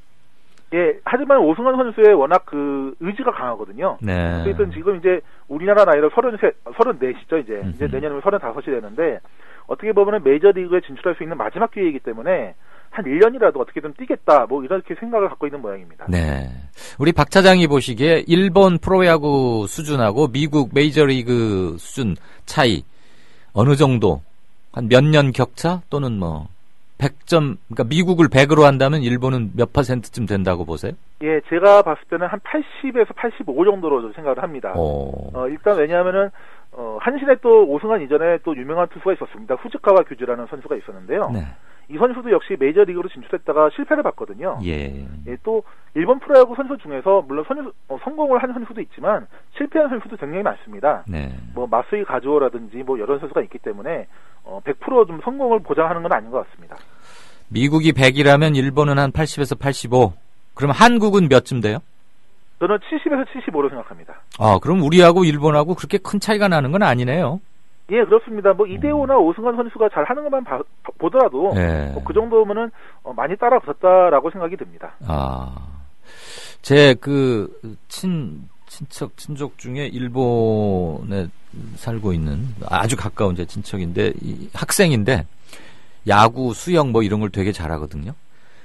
예, 하지만 오승환 선수의 워낙 그 의지가 강하거든요. 네. 어쨌든 지금 이제 우리나라 나이로 34시죠, 이제 내년이면 35이 되는데, 어떻게 보면은 메이저리그에 진출할 수 있는 마지막 기회이기 때문에, 한 1년이라도 어떻게든 뛰겠다, 뭐 이렇게 생각을 갖고 있는 모양입니다. 네. 우리 박 차장이 보시기에 일본 프로야구 수준하고 미국 메이저리그 수준 차이, 어느 정도 한 몇 년 격차 또는 뭐 100점, 그러니까 미국을 100으로 한다면 일본은 몇 %쯤 된다고 보세요? 예, 제가 봤을 때는 한 80에서 85 정도로 좀 생각을 합니다. 일단 왜냐하면은 한신의 또 오승환 이전에 또 유명한 투수가 있었습니다. 후즈카와 규즈라는 선수가 있었는데요. 네. 이 선수도 역시 메이저리그로 진출했다가 실패를 봤거든요. 예. 또 일본 프로야구 선수 중에서 물론 성공을 한 선수도 있지만 실패한 선수도 굉장히 많습니다. 네. 뭐 마스이 가즈오라든지 뭐 이런 선수가 있기 때문에 100% 좀 성공을 보장하는 건 아닌 것 같습니다. 미국이 100이라면 일본은 한 80에서 85. 그럼 한국은 몇쯤 돼요? 저는 70에서 75로 생각합니다. 아, 그럼 우리하고 일본하고 그렇게 큰 차이가 나는 건 아니네요. 예, 그렇습니다. 뭐 이대호나 오승환 선수가 잘 하는 것만 보더라도 네. 그 정도면은 많이 따라붙었다라고 생각이 듭니다. 제 친족 중에 일본에 살고 있는 아주 가까운 제 친척인데 학생인데 야구, 수영 뭐 이런 걸 되게 잘하거든요.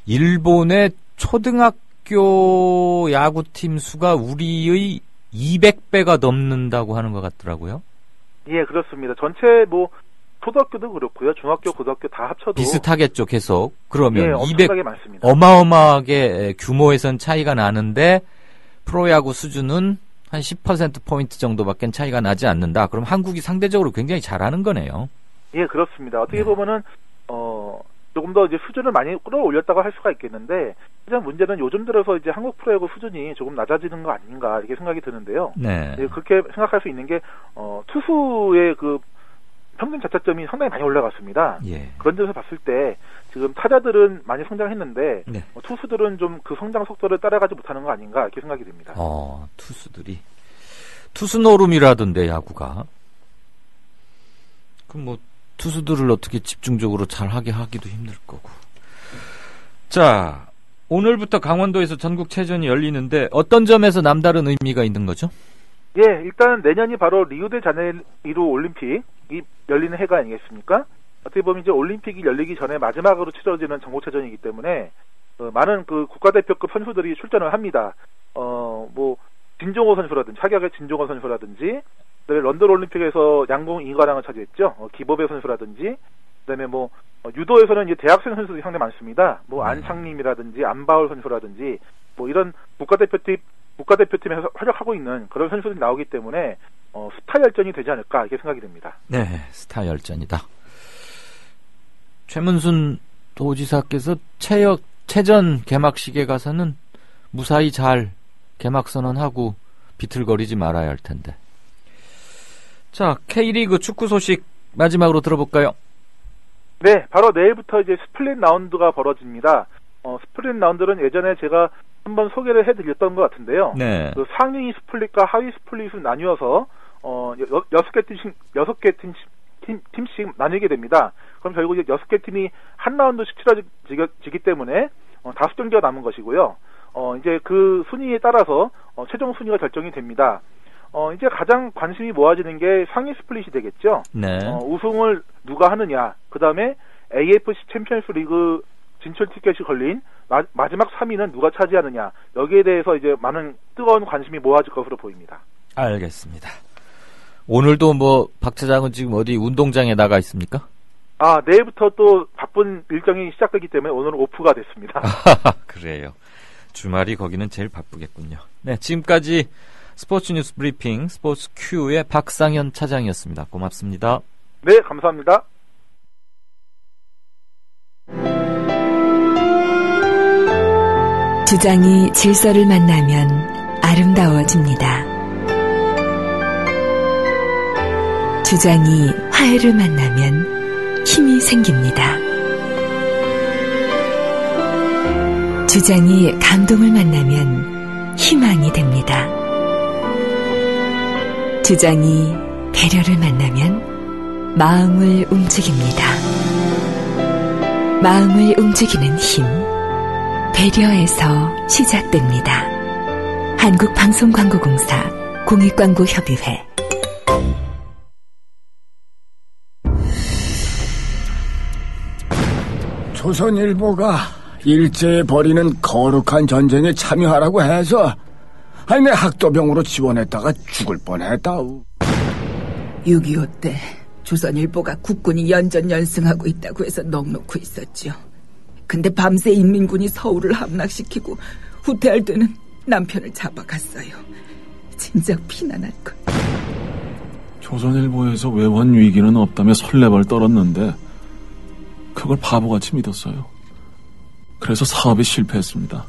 일본의 초등학교 야구팀 수가 우리의 200배가 넘는다고 하는 것 같더라고요. 예, 그렇습니다. 전체 뭐 초등학교도 그렇고요. 중학교, 고등학교 다 합쳐도 비슷하겠죠, 계속. 그러면 예, 엄청나게 많습니다. 어마어마하게 규모에선 차이가 나는데 프로야구 수준은 한 10%포인트 정도밖에 차이가 나지 않는다. 그럼 한국이 상대적으로 굉장히 잘하는 거네요. 예, 그렇습니다. 어떻게 보면은 조금 더 이제 수준을 많이 끌어올렸다고 할 수가 있겠는데 가장 문제는 요즘 들어서 이제 한국 프로야구 수준이 조금 낮아지는 거 아닌가 이렇게 생각이 드는데요. 네. 예, 그렇게 생각할 수 있는 게 투수의 그 평균 자책점이 상당히 많이 올라갔습니다. 예. 그런 점에서 봤을 때 지금 타자들은 많이 성장했는데 네. 투수들은 좀 그 성장 속도를 따라가지 못하는 거 아닌가 이렇게 생각이 듭니다. 투수들이 투수 노름이라던데 야구가 그럼 뭐 투수들을 어떻게 집중적으로 잘 하게 하기도 힘들 거고. 자, 오늘부터 강원도에서 전국체전이 열리는데 어떤 점에서 남다른 의미가 있는 거죠? 예, 일단 내년이 바로 리우데자네이루 올림픽이 열리는 해가 아니겠습니까? 어떻게 보면 이제 올림픽이 열리기 전에 마지막으로 치러지는 전국체전이기 때문에 많은 그 국가대표급 선수들이 출전을 합니다. 뭐 진종호 선수라든지 하격의 진종호 선수라든지 그다음에 런던 올림픽에서 양궁 2관왕을 차지했죠. 기법의 선수라든지 그다음에 뭐 유도에서는 이제 대학생 선수들이 상당히 많습니다. 뭐 안창림이라든지 안바울 선수라든지 뭐 이런 국가대표팀에서 활약하고 있는 그런 선수들이 나오기 때문에 스타 열전이 되지 않을까 이렇게 생각이 됩니다. 네, 스타 열전이다. 최문순 도지사께서 체전 개막식에 가서는 무사히 잘 개막 선언하고 비틀거리지 말아야 할 텐데. 자, K리그 축구 소식 마지막으로 들어볼까요? 네, 바로 내일부터 이제 스플릿 라운드가 벌어집니다. 스플릿 라운드는 예전에 제가 한번 소개를 해드렸던 것 같은데요. 네. 그 상위 스플릿과 하위 스플릿을 나뉘어서 6개 팀씩 나뉘게 됩니다. 그럼 결국 이제 6개 팀이 한 라운드씩 치러지기 때문에 5경기가 남은 것이고요. 이제 그 순위에 따라서 최종 순위가 결정이 됩니다. 이제 가장 관심이 모아지는 게 상위 스플릿이 되겠죠. 네. 우승을 누가 하느냐, 그 다음에 AFC 챔피언스 리그 진출 티켓이 걸린 마지막 3위는 누가 차지하느냐, 여기에 대해서 이제 많은 뜨거운 관심이 모아질 것으로 보입니다. 알겠습니다. 오늘도 뭐 박 차장은 지금 어디 운동장에 나가 있습니까? 내일부터 또 바쁜 일정이 시작되기 때문에 오늘은 오프가 됐습니다. 그래요. 주말이 거기는 제일 바쁘겠군요. 네, 지금까지 스포츠 뉴스 브리핑 스포츠 Q의 박상현 차장이었습니다. 고맙습니다. 네, 감사합니다. 주장이 질서를 만나면 아름다워집니다. 주장이 화해를 만나면 힘이 생깁니다. 주장이 감동을 만나면 희망이 됩니다. 주장이 배려를 만나면 마음을 움직입니다. 마음을 움직이는 힘, 배려에서 시작됩니다. 한국방송광고공사 공익광고협의회. 조선일보가 일제에 벌이는 거룩한 전쟁에 참여하라고 해서 내 학도병으로 지원했다가 죽을 뻔했다우. 6.25 때 조선일보가 국군이 연전연승하고 있다고 해서 넋놓고 있었죠. 근데 밤새 인민군이 서울을 함락시키고 후퇴할 때는 남편을 잡아갔어요. 진작 피난할 걸. 조선일보에서 외환 위기는 없다며 설레발 떨었는데 그걸 바보같이 믿었어요. 그래서 사업이 실패했습니다.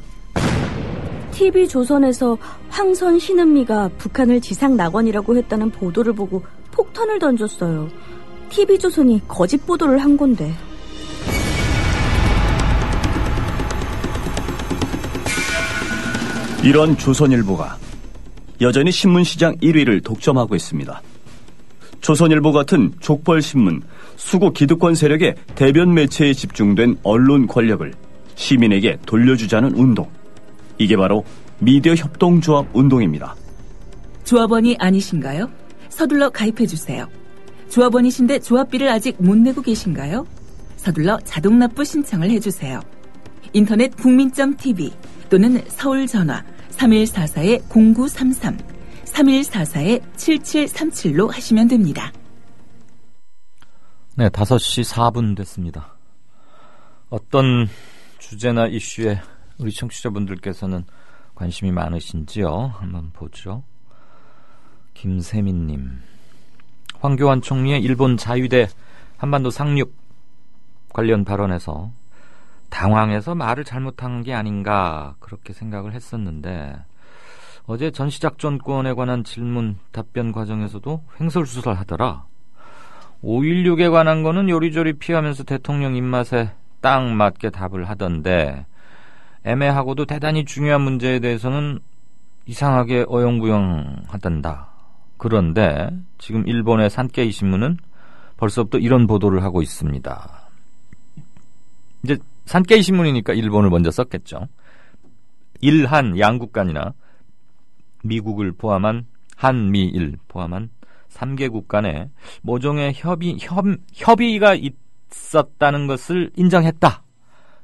TV조선에서 황선 신은미가 북한을 지상 낙원이라고 했다는 보도를 보고 폭탄을 던졌어요. TV조선이 거짓 보도를 한 건데. 이런 조선일보가 여전히 신문시장 1위를 독점하고 있습니다. 조선일보 같은 족벌신문, 수구 기득권 세력의 대변 매체에 집중된 언론 권력을 시민에게 돌려주자는 운동. 이게 바로 미디어 협동조합 운동입니다. 조합원이 아니신가요? 서둘러 가입해주세요. 조합원이신데 조합비를 아직 못 내고 계신가요? 서둘러 자동납부 신청을 해주세요. 인터넷 국민.tv 또는 서울전화 3144-0933, 3144-7737로 하시면 됩니다. 네, 5시 4분 됐습니다. 어떤 주제나 이슈에 우리 청취자분들께서는 관심이 많으신지요? 한번 보죠. 김세민님, 황교안 총리의 일본 자유대 한반도 상륙 관련 발언에서 당황해서 말을 잘못한 게 아닌가 그렇게 생각을 했었는데 어제 전시작전권에 관한 질문 답변 과정에서도 횡설수설하더라. 5.16에 관한 거는 요리조리 피하면서 대통령 입맛에 딱 맞게 답을 하던데 애매하고도 대단히 중요한 문제에 대해서는 이상하게 어영부영하단다. 그런데 지금 일본의 산케이 신문은 벌써부터 이런 보도를 하고 있습니다. 이제 산케이 신문이니까 일본을 먼저 썼겠죠. 일한 양국 간이나 미국을 포함한 한미일 포함한 3개국 간에 모종의 협의가 있었다는 것을 인정했다.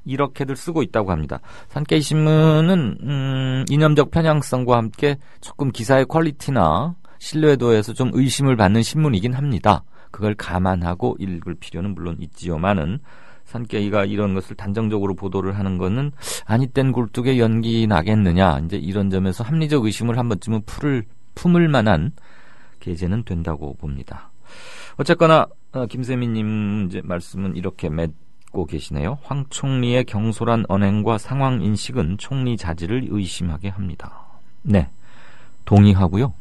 이렇게들 쓰고 있다고 합니다. 산케이 신문은 이념적 편향성과 함께 조금 기사의 퀄리티나 신뢰도에서 좀 의심을 받는 신문이긴 합니다. 그걸 감안하고 읽을 필요는 물론 있지요만은 산케이가 이런 것을 단정적으로 보도를 하는 것은 아니 땐 굴뚝에 연기 나겠느냐, 이제 이런 점에서 합리적 의심을 한 번쯤은 품을 만한 계제는 된다고 봅니다. 어쨌거나 김세민님 이제 말씀은 이렇게 맺고 계시네요. 황 총리의 경솔한 언행과 상황 인식은 총리 자질을 의심하게 합니다. 네, 동의하고요.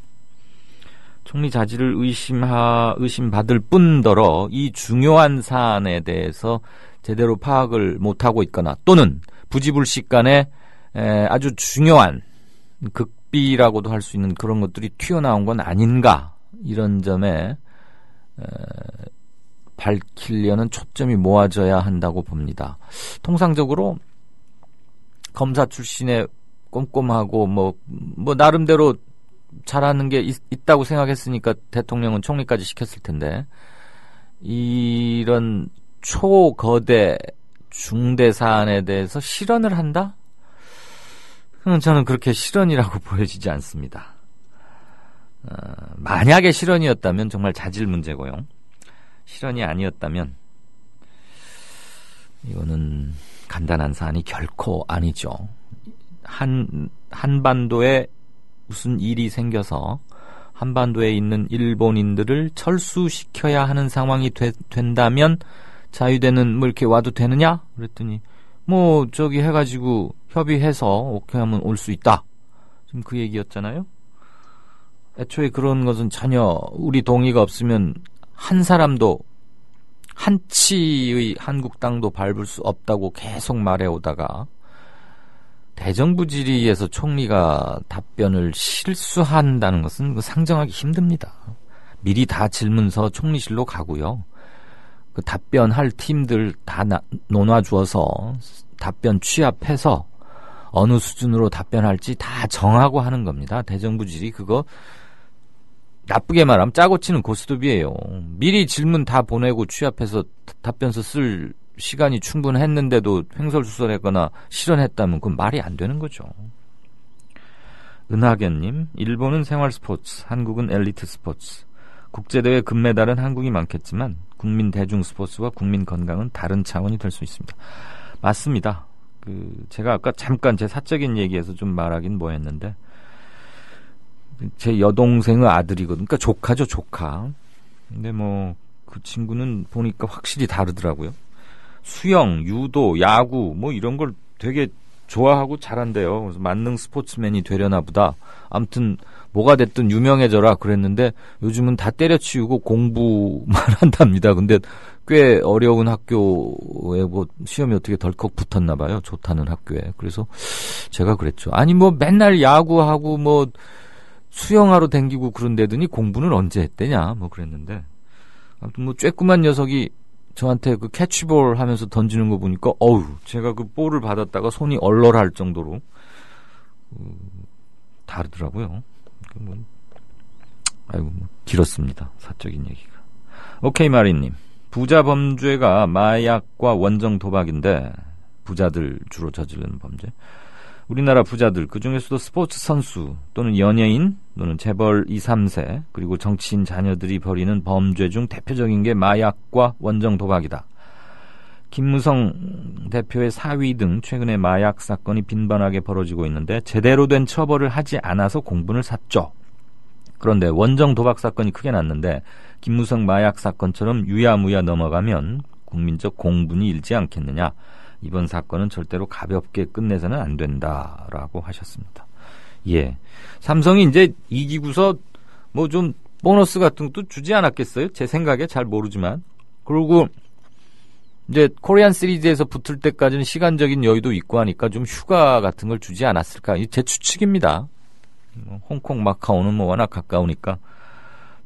총리 자질을 의심받을 뿐더러 이 중요한 사안에 대해서 제대로 파악을 못하고 있거나 또는 부지불식 간에 아주 중요한 극비라고도 할 수 있는 그런 것들이 튀어나온 건 아닌가, 이런 점에 밝히려는 초점이 모아져야 한다고 봅니다. 통상적으로 검사 출신의 꼼꼼하고 뭐 나름대로 잘하는 게 있다고 생각했으니까 대통령은 총리까지 시켰을 텐데, 이런 초거대 중대 사안에 대해서 실언을 한다? 저는 그렇게 실언이라고 보여지지 않습니다. 만약에 실언이었다면 정말 자질 문제고요. 실언이 아니었다면 이거는 간단한 사안이 결코 아니죠. 한반도에 무슨 일이 생겨서 한반도에 있는 일본인들을 철수시켜야 하는 상황이 된다면 자유대는 뭐 이렇게 와도 되느냐? 그랬더니 뭐 저기 해가지고 협의해서 오케이 하면 올 수 있다. 지금 그 얘기였잖아요. 애초에 그런 것은 전혀 우리 동의가 없으면 한 사람도 한치의 한국 땅도 밟을 수 없다고 계속 말해오다가 대정부 질의에서 총리가 답변을 실수한다는 것은 상정하기 힘듭니다. 미리 다 질문서 총리실로 가고요. 그 답변할 팀들 다 논아주어서 답변 취합해서 어느 수준으로 답변할지 다 정하고 하는 겁니다. 대정부 질의 그거 나쁘게 말하면 짜고 치는 고스톱이에요. 미리 질문 다 보내고 취합해서 답변서 쓸 시간이 충분했는데도 횡설수설했거나 실언했다면 그건 말이 안 되는 거죠. 은하견님, 일본은 생활 스포츠, 한국은 엘리트 스포츠. 국제대회 금메달은 한국이 많겠지만 국민 대중 스포츠와 국민 건강은 다른 차원이 될 수 있습니다. 맞습니다. 제가 아까 잠깐 제 사적인 얘기에서 좀 말하긴 뭐했는데 제 여동생의 아들이거든요. 그러니까 조카죠, 조카. 근데 뭐 그 친구는 보니까 확실히 다르더라고요. 수영, 유도, 야구 뭐 이런 걸 되게 좋아하고 잘한대요. 그래서 만능 스포츠맨이 되려나 보다. 아무튼 뭐가 됐든 유명해져라 그랬는데 요즘은 다 때려치우고 공부만 한답니다. 근데 꽤 어려운 학교에 뭐 시험이 어떻게 덜컥 붙었나 봐요. 좋다는 학교에. 그래서 제가 그랬죠. 아니 뭐 맨날 야구하고 뭐 수영하러 댕기고 그런데더니 공부는 언제 했대냐 뭐 그랬는데 아무튼 뭐 쬐꾸만 녀석이 저한테 그 캐치볼 하면서 던지는 거 보니까 어우 제가 그 볼을 받았다가 손이 얼얼할 정도로 다르더라고요. 아이고 뭐 길었습니다. 사적인 얘기가. 오케이 마리님. 부자 범죄가 마약과 원정 도박인데 부자들 주로 저지르는 범죄. 우리나라 부자들 그중에서도 스포츠 선수 또는 연예인 또는 재벌 2, 3세 그리고 정치인 자녀들이 벌이는 범죄 중 대표적인 게 마약과 원정 도박이다. 김무성 대표의 사위 등 최근에 마약 사건이 빈번하게 벌어지고 있는데 제대로 된 처벌을 하지 않아서 공분을 샀죠. 그런데 원정 도박 사건이 크게 났는데 김무성 마약 사건처럼 유야무야 넘어가면 국민적 공분이 일지 않겠느냐. 이번 사건은 절대로 가볍게 끝내서는 안 된다라고 하셨습니다. 예, 삼성이 이제 이기고서 뭐 좀 보너스 같은 것도 주지 않았겠어요? 제 생각에 잘 모르지만. 그리고 이제 코리안 시리즈에서 붙을 때까지는 시간적인 여유도 있고 하니까 좀 휴가 같은 걸 주지 않았을까? 제 추측입니다. 홍콩, 마카오는 뭐 워낙 가까우니까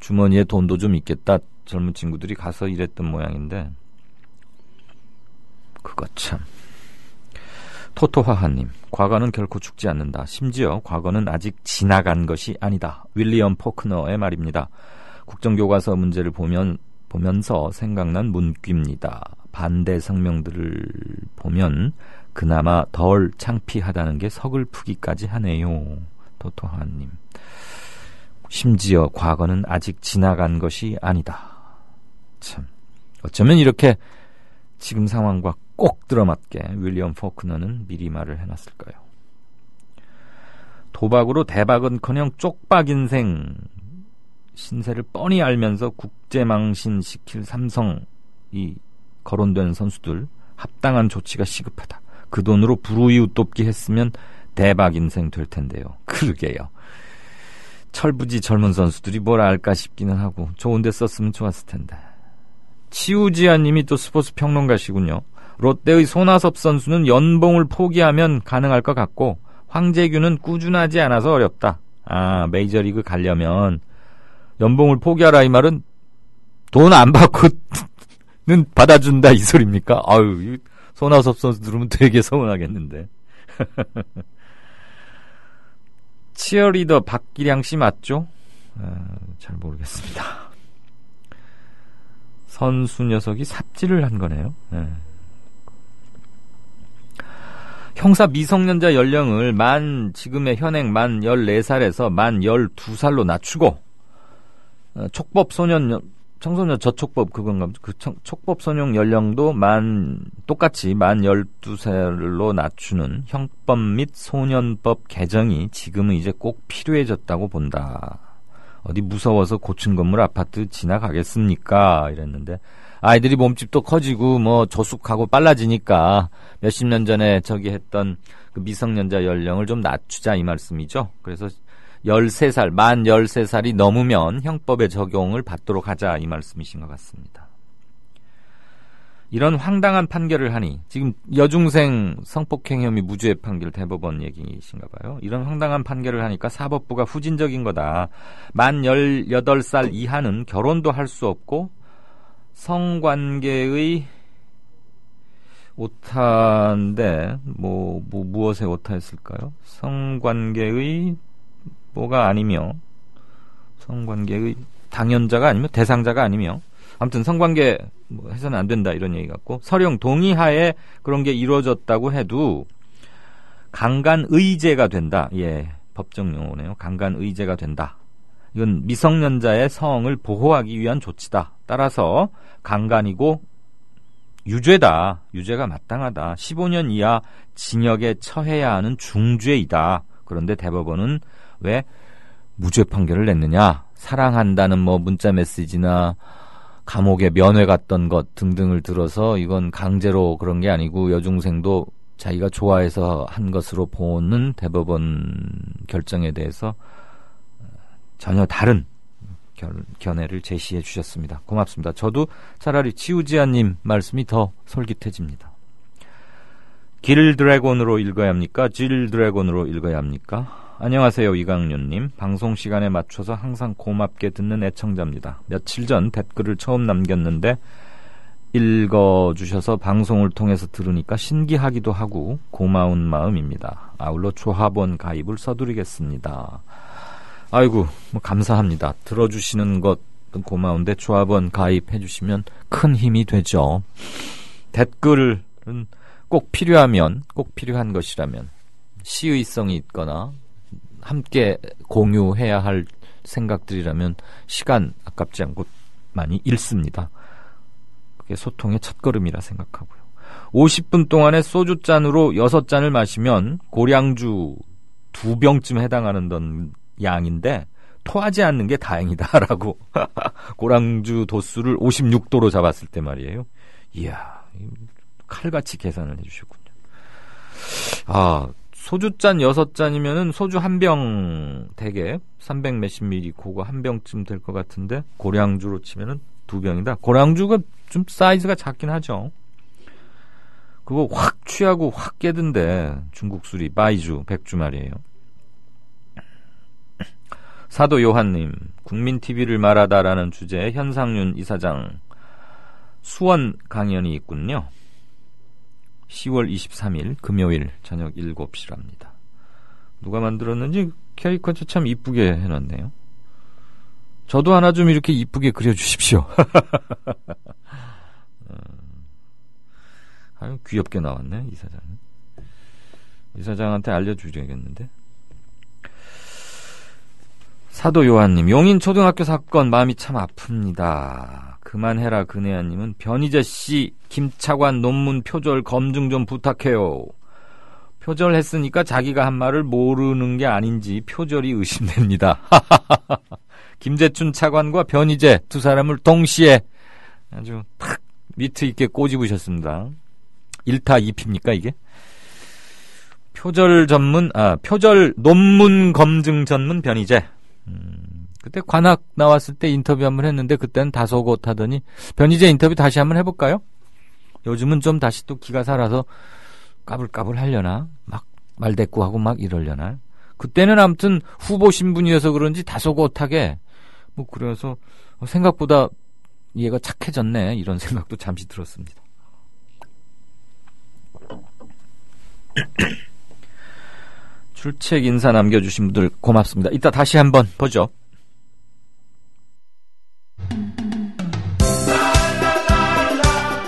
주머니에 돈도 좀 있겠다. 젊은 친구들이 가서 일했던 모양인데 그거 참. 토토하하님, 과거는 결코 죽지 않는다. 심지어 과거는 아직 지나간 것이 아니다. 윌리엄 포크너의 말입니다. 국정교과서 문제를 보면서 생각난 문구입니다. 반대 성명들을 보면 그나마 덜 창피하다는 게 서글프기까지 하네요. 토토하하님. 심지어 과거는 아직 지나간 것이 아니다. 참, 어쩌면 이렇게 지금 상황과 꼭 들어맞게 윌리엄 포크너는 미리 말을 해놨을까요? 도박으로 대박은커녕 쪽박 인생 신세를 뻔히 알면서 국제망신 시킬 삼성이 거론된 선수들 합당한 조치가 시급하다. 그 돈으로 불우이웃 돕기 했으면 대박 인생 될 텐데요. 그러게요. 철부지 젊은 선수들이 뭘 알까 싶기는 하고 좋은 데 썼으면 좋았을 텐데. 치우지아님이 또 스포츠 평론가시군요. 롯데의 손아섭 선수는 연봉을 포기하면 가능할 것 같고 황재균은 꾸준하지 않아서 어렵다. 아, 메이저리그 가려면 연봉을 포기하라 이 말은 돈 안 받고는 받아준다 이 소리입니까? 아유, 손아섭 선수 들으면 되게 서운하겠는데. 치어리더 박기량 씨 맞죠? 잘 모르겠습니다. 선수 녀석이 삽질을 한 거네요. 형사 미성년자 연령을 지금의 현행 만 14살에서 만 12살로 낮추고 촉법 청소년 저촉법 그건가 그 촉법 소년 연령도 똑같이 만 12살로 낮추는 형법 및 소년법 개정이 지금은 이제 꼭 필요해졌다고 본다. 어디 무서워서 고층 건물 아파트 지나가겠습니까? 이랬는데 아이들이 몸집도 커지고 뭐 조숙하고 빨라지니까 몇십 년 전에 저기 했던 그 미성년자 연령을 좀 낮추자 이 말씀이죠. 그래서 13살, 만 13살이 넘으면 형법의 적용을 받도록 하자 이 말씀이신 것 같습니다. 이런 황당한 판결을 하니 지금 여중생 성폭행 혐의 무죄 판결 대법원 얘기이신가 봐요. 이런 황당한 판결을 하니까 사법부가 후진적인 거다. 만 18살 이하는 결혼도 할 수 없고 성관계의 오타인데 무엇에 오타했을까요? 성관계의 뭐가 아니며 성관계의 당연자가 아니며 대상자가 아니며 아무튼 성관계 해서는 안 된다 이런 얘기 같고 서령 동의하에 그런 게 이루어졌다고 해도 강간의제가 된다. 예, 법정 용어네요. 강간의제가 된다. 이건 미성년자의 성을 보호하기 위한 조치다. 따라서 강간이고 유죄다. 유죄가 마땅하다. 15년 이하 징역에 처해야 하는 중죄이다. 그런데 대법원은 왜 무죄 판결을 냈느냐? 사랑한다는 뭐 문자 메시지나 감옥에 면회 갔던 것 등등을 들어서 이건 강제로 그런 게 아니고 여중생도 자기가 좋아해서 한 것으로 보는 대법원 결정에 대해서 전혀 다른 견해를 제시해 주셨습니다. 고맙습니다. 저도 차라리 치우지아님 말씀이 더 솔깃해집니다. 길 드래곤으로 읽어야 합니까? 질 드래곤으로 읽어야 합니까? 안녕하세요, 이강윤님. 방송 시간에 맞춰서 항상 고맙게 듣는 애청자입니다. 며칠 전 댓글을 처음 남겼는데 읽어주셔서 방송을 통해서 들으니까 신기하기도 하고 고마운 마음입니다. 아울러 조합원 가입을 서두르겠습니다. 아이고, 뭐 감사합니다. 들어주시는 것 고마운데 조합원 가입해 주시면 큰 힘이 되죠. 댓글은 꼭 필요하면, 꼭 필요한 것이라면, 시의성이 있거나 함께 공유해야 할 생각들이라면 시간 아깝지 않고 많이 읽습니다. 그게 소통의 첫걸음이라 생각하고요. 50분 동안에 소주잔으로 6잔을 마시면 고량주 2병쯤 해당하는 양인데 토하지 않는 게 다행이다라고 고량주 도수를 56도로 잡았을 때 말이에요. 이야, 칼같이 계산을 해주셨군요. 아, 소주잔 6잔이면은 소주 한 병 대개 300 몇십 미리 그거 한 병쯤 될 것 같은데 고량주로 치면은 2병이다. 고량주가 좀 사이즈가 작긴 하죠. 그거 확 취하고 확 깨던데 중국 술이 바이주, 백주 말이에요. 사도 요한님, 국민TV를 말하다라는 주제의 현상윤 이사장 수원 강연이 있군요. 10월 23일 금요일 저녁 7시랍니다. 누가 만들었는지 캐리커처 참 이쁘게 해놨네요. 저도 하나 좀 이렇게 이쁘게 그려주십시오. 아유, 귀엽게 나왔네, 이사장은. 이사장한테 알려주셔야겠는데. 사도 요한님, 용인 초등학교 사건 마음이 참 아픕니다. 그만해라 근혜아님은 변희재씨 김차관 논문 표절 검증 좀 부탁해요. 표절했으니까 자기가 한 말을 모르는 게 아닌지 표절이 의심됩니다. 김재춘 차관과 변희재 두 사람을 동시에 아주 탁 미트 있게 꼬집으셨습니다. 1타 2피입니까 이게? 표절 논문 검증 전문 변희재. 그때 관악 나왔을 때 인터뷰 한번 했는데 그때는 다소곳 하더니 변희재 인터뷰 다시 한번 해볼까요? 요즘은 좀 다시 또 기가 살아서 까불까불 하려나? 막 말대꾸하고 막 이러려나? 그때는 아무튼 후보 신분이어서 그런지 다소곳하게 뭐 그래서 생각보다 얘가 착해졌네 이런 생각도 잠시 들었습니다. 출첵 인사 남겨주신 분들 고맙습니다. 이따 다시 한번 보죠.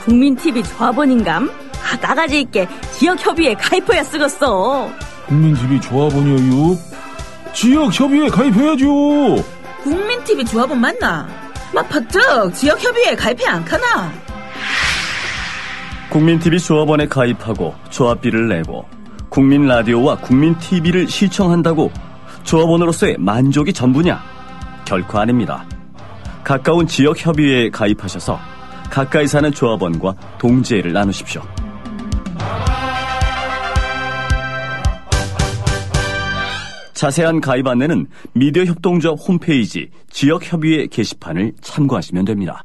국민TV 조합원인감? 나가지 있게 지역협의회 가입해야 쓰겠어. 국민TV 조합원이요? 지역협의회 가입해야죠. 국민TV 조합원 맞나? 막 박적 지역협의회 가입해 안 가나? 국민TV 조합원에 가입하고 조합비를 내고 국민라디오와 국민TV를 시청한다고 조합원으로서의 만족이 전부냐? 결코 아닙니다. 가까운 지역협의회에 가입하셔서 가까이 사는 조합원과 동지애를 나누십시오. 자세한 가입 안내는 미디어협동조합 홈페이지 지역협의회 게시판을 참고하시면 됩니다.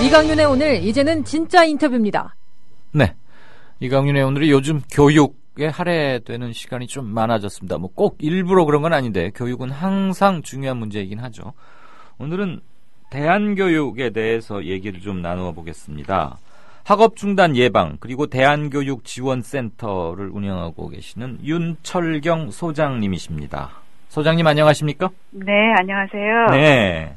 이강윤의 오늘, 이제는 진짜 인터뷰입니다. 네, 이강윤의 오늘이 요즘 교육에 할애되는 시간이 좀 많아졌습니다. 뭐 꼭 일부러 그런 건 아닌데 교육은 항상 중요한 문제이긴 하죠. 오늘은 대안교육에 대해서 얘기를 좀 나누어 보겠습니다. 학업 중단 예방 그리고 대안교육 지원센터를 운영하고 계시는 윤철경 소장님이십니다. 소장님 안녕하십니까? 네, 안녕하세요. 네.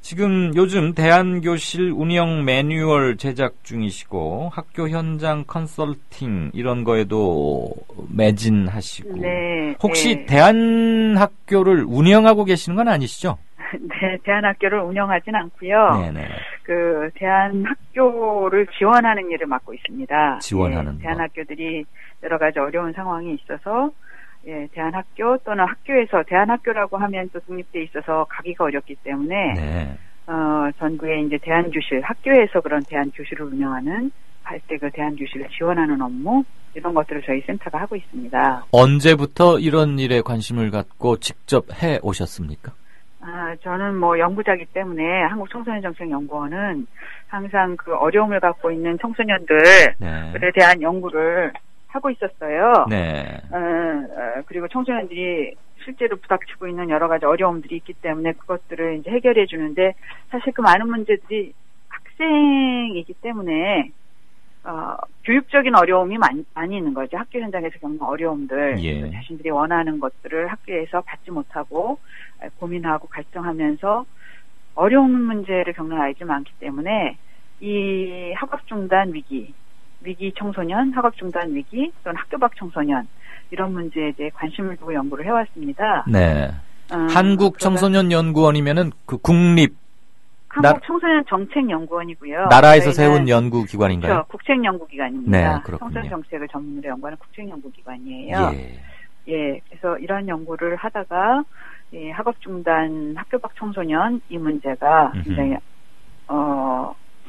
지금 요즘 대한교실 운영 매뉴얼 제작 중이시고 학교 현장 컨설팅 이런 거에도 매진하시고 네. 혹시 네. 대한학교를 운영하고 계시는 건 아니시죠? 네, 대한학교를 운영하진 않고요. 네네. 그 대한학교를 지원하는 일을 맡고 있습니다. 지원하는 거. 대한학교들이 여러 가지 어려운 상황이 있어서 예, 대한학교 또는 학교에서 대한학교라고 하면 또 독립돼 있어서 가기가 어렵기 때문에 네. 전국에 이제 대한교실 학교에서 그런 대한교실을 운영하는 할 때 그 대한교실을 지원하는 업무 이런 것들을 저희 센터가 하고 있습니다. 언제부터 이런 일에 관심을 갖고 직접 해 오셨습니까? 저는 뭐 연구자이기 때문에 한국청소년정책연구원은 항상 그 어려움을 갖고 있는 청소년들에 대한 연구를 하고 있었어요. 네. 그리고 청소년들이 실제로 부닥치고 있는 여러 가지 어려움들이 있기 때문에 그것들을 이제 해결해 주는데 사실 그 많은 문제들이 학생이기 때문에 교육적인 어려움이 많이 있는 거죠. 학교 현장에서 겪는 어려움들, 예. 자신들이 원하는 것들을 학교에서 받지 못하고 고민하고 갈등하면서 어려운 문제를 겪는 아이들이 많기 때문에 이 학업 중단 위기 청소년, 학업 중단 위기 또는 학교 밖 청소년 이런 문제에 대해 관심을 두고 연구를 해왔습니다. 네. 한국청소년연구원이면은 그 국립 한국청소년정책연구원이고요. 나라에서 세운 연구기관인가요? 그렇죠. 국책연구기관입니다. 네, 그렇군요. 청소년 정책을 전문으로 연구하는 국책연구기관이에요. 예, 그래서 이러한 연구를 하다가 학업 중단, 학교 밖 청소년 이 문제가 굉장히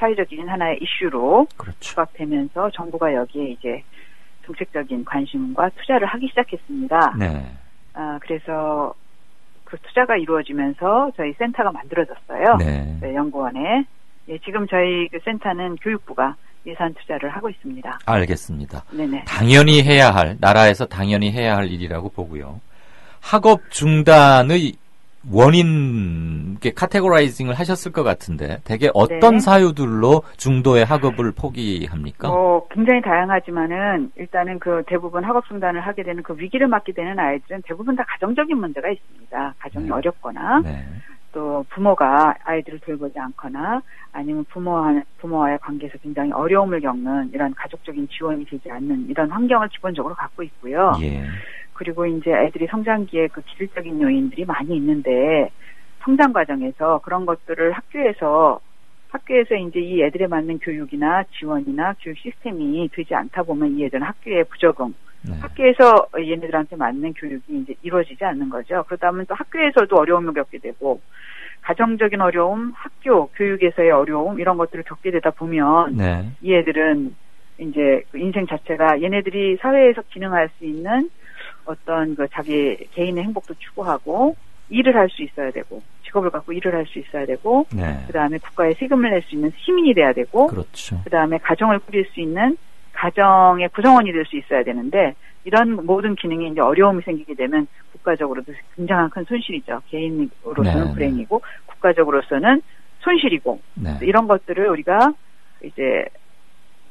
사회적인 하나의 이슈로 부각되면서 정부가 여기에 이제 정책적인 관심과 투자를 하기 시작했습니다. 네. 그래서 그 투자가 이루어지면서 저희 센터가 만들어졌어요. 네. 네, 연구원에. 예, 지금 저희 그 센터는 교육부가 예산 투자를 하고 있습니다. 알겠습니다. 네네. 당연히 해야 할, 나라에서 당연히 해야 할 일이라고 보고요. 학업 중단의 원인, 카테고라이징을 하셨을 것 같은데, 대개 어떤 네. 사유들로 중도의 학업을 포기합니까? 굉장히 다양하지만은, 일단은 그 대부분 학업 중단을 하게 되는 그 위기를 맞게 되는 아이들은 대부분 다 가정적인 문제가 있습니다. 가정이 어렵거나, 또 부모가 아이들을 돌보지 않거나, 아니면 부모와의 관계에서 굉장히 어려움을 겪는 이런 가족적인 지원이 되지 않는 이런 환경을 기본적으로 갖고 있고요. 예. 그리고 이제 애들이 성장기에 그 기질적인 요인들이 많이 있는데 성장 과정에서 그런 것들을 학교에서 이제 이 애들에 맞는 교육이나 지원이나 교육 시스템이 되지 않다 보면 이 애들은 학교에 부적응, 학교에서 얘네들한테 맞는 교육이 이제 이루어지지 않는 거죠. 그러다 보면 또 학교에서도 어려움을 겪게 되고 가정적인 어려움, 학교 교육에서의 어려움 이런 것들을 겪게 되다 보면 이 애들은 이제 그 인생 자체가 얘네들이 사회에서 기능할 수 있는 어떤 그 자기 개인의 행복도 추구하고 일을 할 수 있어야 되고 직업을 갖고 일을 할 수 있어야 되고 그다음에 국가에 세금을 낼 수 있는 시민이 돼야 되고 그다음에 가정을 꾸릴 수 있는 가정의 구성원이 될 수 있어야 되는데 이런 모든 기능에 이제 어려움이 생기게 되면 국가적으로도 굉장한 큰 손실이죠. 개인으로서는 불행이고 국가적으로서는 손실이고 이런 것들을 우리가 이제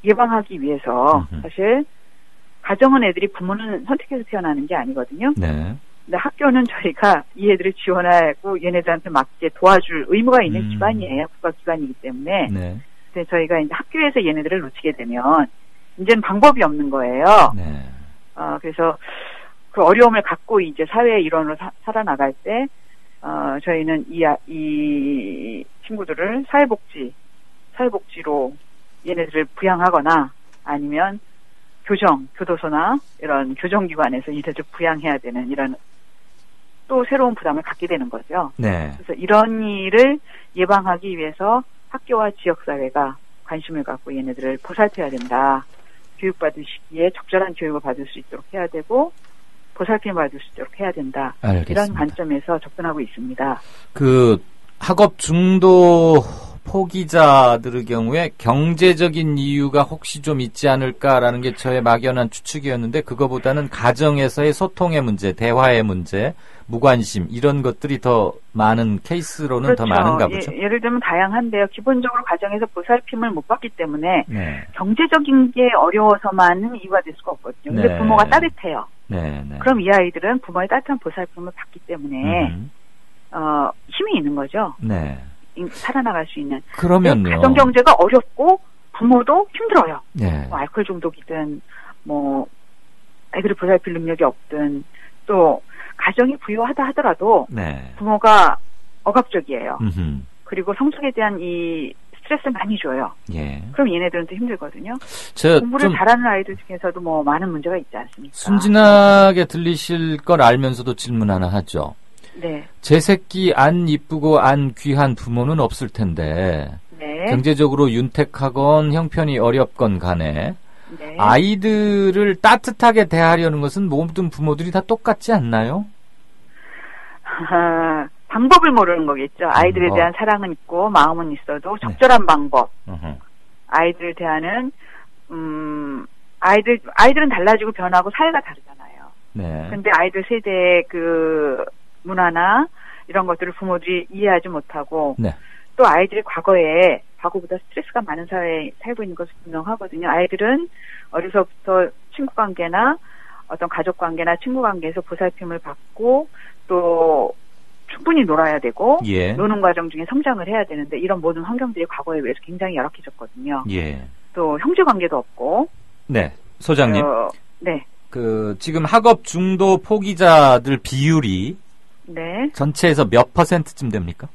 예방하기 위해서 사실 가정은 애들이 부모는 선택해서 태어나는 게 아니거든요. 근데 학교는 저희가 이 애들을 지원하고 얘네들한테 맞게 도와줄 의무가 있는 기관이에요. 국가기관이기 때문에. 근데 저희가 이제 학교에서 얘네들을 놓치게 되면 이제는 방법이 없는 거예요. 그래서 그 어려움을 갖고 이제 사회의 일원으로 살아나갈 때, 저희는 이 친구들을 사회복지로 얘네들을 부양하거나 아니면 교도소나 이런 교정기관에서 이들을 부양해야 되는 이런 또 새로운 부담을 갖게 되는 거죠. 그래서 이런 일을 예방하기 위해서 학교와 지역사회가 관심을 갖고 얘네들을 보살펴야 된다. 교육받을 시기에 적절한 교육을 받을 수 있도록 해야 되고 보살핌을 받을 수 있도록 해야 된다. 알겠습니다. 이런 관점에서 접근하고 있습니다. 그 학업 중도 포기자들의 경우에 경제적인 이유가 혹시 좀 있지 않을까라는 게 저의 막연한 추측이었는데 그거보다는 가정에서의 소통의 문제, 대화의 문제, 무관심 이런 것들이 더 많은 케이스로는 더 많은가 보죠. 예를 들면 다양한데요. 기본적으로 가정에서 보살핌을 못 받기 때문에 경제적인 게 어려워서만은 이유가 될 수가 없거든요. 근데 부모가 따뜻해요. 그럼 이 아이들은 부모의 따뜻한 보살핌을 받기 때문에 힘이 있는 거죠. 살아나갈 수 있는. 그러면요. 가정 경제가 어렵고 부모도 힘들어요. 네. 뭐 알코올 중독이든 뭐 애들을 보살필 능력이 없든 또 가정이 부유하다 하더라도 네. 부모가 억압적이에요. 음흠. 그리고 성적에 대한 이 스트레스를 많이 줘요. 예. 그럼 얘네들은 또 힘들거든요. 제가 공부를 좀 잘하는 아이들 중에서도 뭐 많은 문제가 있지 않습니까? 순진하게 들리실 걸 알면서도 질문 하나 하죠. 네. 제 새끼 안 이쁘고 안 귀한 부모는 없을 텐데 네. 경제적으로 윤택하건 형편이 어렵건 간에 네. 아이들을 따뜻하게 대하려는 것은 모든 부모들이 다 똑같지 않나요? 방법을 모르는 거겠죠. 아이들에 대한 사랑은 있고 마음은 있어도 적절한 방법. 아이들을 대하는 아이들은 달라지고 변하고 사회가 다르잖아요. 네. 근데 아이들 세대의 그 문화나 이런 것들을 부모들이 이해하지 못하고 네. 또 아이들이 과거보다 스트레스가 많은 사회에 살고 있는 것은 분명하거든요. 아이들은 어려서부터 친구 관계나 어떤 가족 관계나 친구 관계에서 보살핌을 받고 또 충분히 놀아야 되고 예. 노는 과정 중에 성장을 해야 되는데 이런 모든 환경들이 과거에 비해서 굉장히 열악해졌거든요. 예. 또 형제 관계도 없고. 네, 소장님. 네. 그 지금 학업 중도 포기자들 비율이 네. 전체에서 몇 %쯤 됩니까?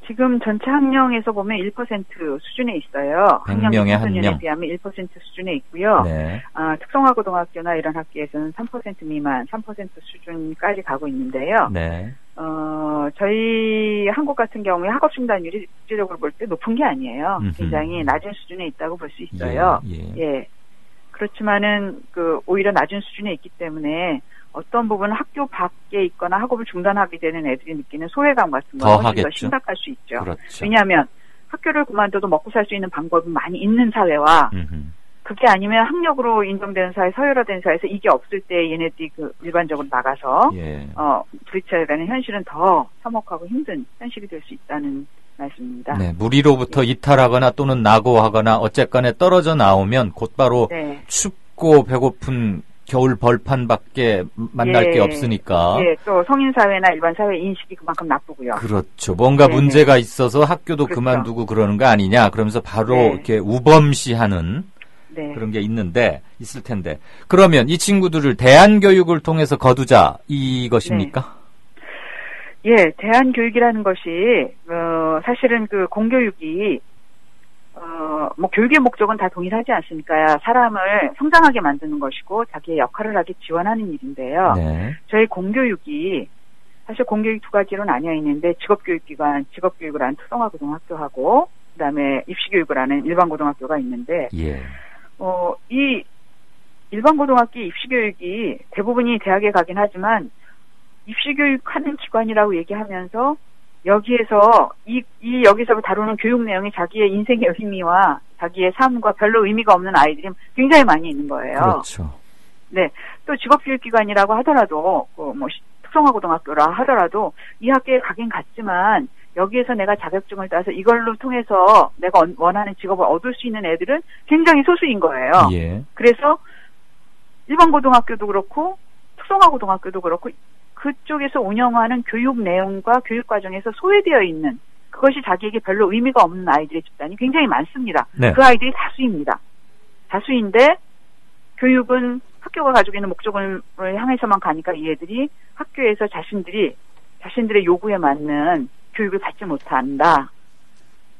지금 전체 학령에서 보면 1% 수준에 있어요. 100명에 한 명. 학년에 비하면 1% 수준에 있고요. 네. 특성화고등학교나 이런 학교에서는 3% 미만, 3% 수준까지 가고 있는데요. 네. 저희 한국 같은 경우에 학업 중단율이 국제적으로 볼 때 높은 게 아니에요. 굉장히 낮은 수준에 있다고 볼 수 있어요. 예. 그렇지만은 오히려 낮은 수준에 있기 때문에 어떤 부분은 학교 밖에 있거나 학업을 중단하게 되는 애들이 느끼는 소외감 같은 건 훨씬 더 심각할 수 있죠. 그렇죠. 왜냐하면 학교를 그만둬도 먹고 살 수 있는 방법이 많이 있는 사회와 그게 아니면 학력으로 인정되는 사회, 서열화된 사회에서 이게 없을 때 얘네들이 일반적으로 나가서 부딪혀야 되는 현실은 더 서먹하고 힘든 현실이 될 수 있다는 말씀입니다. 네, 무리로부터 이탈하거나 또는 낙오하거나 어쨌거나 떨어져 나오면 곧바로 춥고 배고픈 겨울 벌판밖에 만날 게 없으니까. 예, 또 성인 사회나 일반 사회 인식이 그만큼 나쁘고요. 그렇죠. 뭔가 문제가 있어서 학교도 그만두고 그러는 거 아니냐. 그러면서 바로 이렇게 우범시하는 그런 게 있을 텐데. 그러면 이 친구들을 대안교육을 통해서 거두자 이것입니까? 예, 대안교육이라는 것이 사실은 공교육이 교육의 목적은 다 동일하지 않습니까? 사람을 성장하게 만드는 것이고 자기의 역할을 하기 지원하는 일인데요. 네. 저희 공교육이 사실 공교육 두 가지로 나뉘어 있는데 직업교육기관, 직업교육을 하는 특성화고등학교하고 그다음에 입시교육을 하는 일반고등학교가 있는데 이 일반고등학교 입시교육이 대부분이 대학에 가긴 하지만 입시교육하는 기관이라고 얘기하면서 여기에서 여기서 다루는 교육 내용이 자기의 인생의 의미와 자기의 삶과 별로 의미가 없는 아이들이 굉장히 많이 있는 거예요. 그렇죠. 네. 또 직업교육기관이라고 하더라도 특성화고등학교라 하더라도 이 학교에 가긴 갔지만 여기에서 내가 자격증을 따서 이걸로 통해서 내가 원하는 직업을 얻을 수 있는 애들은 굉장히 소수인 거예요. 예. 그래서 일반고등학교도 그렇고 특성화고등학교도 그렇고 그쪽에서 운영하는 교육 내용과 교육 과정에서 소외되어 있는 그것이 자기에게 별로 의미가 없는 아이들의 집단이 굉장히 많습니다. 네. 그 아이들이 다수입니다. 다수인데 교육은 학교가 가지고 있는 목적을 향해서만 가니까 이 애들이 학교에서 자신들의 요구에 맞는 교육을 받지 못한다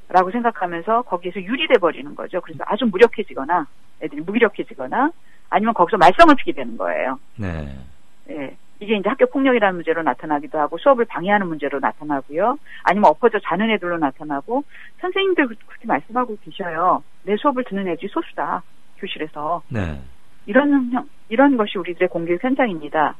라고 생각하면서 거기에서 유리돼 버리는 거죠. 그래서 아주 무력해지거나 애들이 무기력해지거나 아니면 거기서 말썽을 피게 되는 거예요. 네. 예. 이게 이제 학교 폭력이라는 문제로 나타나기도 하고 수업을 방해하는 문제로 나타나고요. 아니면 엎어져 자는 애들로 나타나고 선생님들 그렇게 말씀하고 계셔요. 내 수업을 듣는 애들이 소수다. 교실에서. 네. 이런 것이 우리들의 공교육 현장입니다.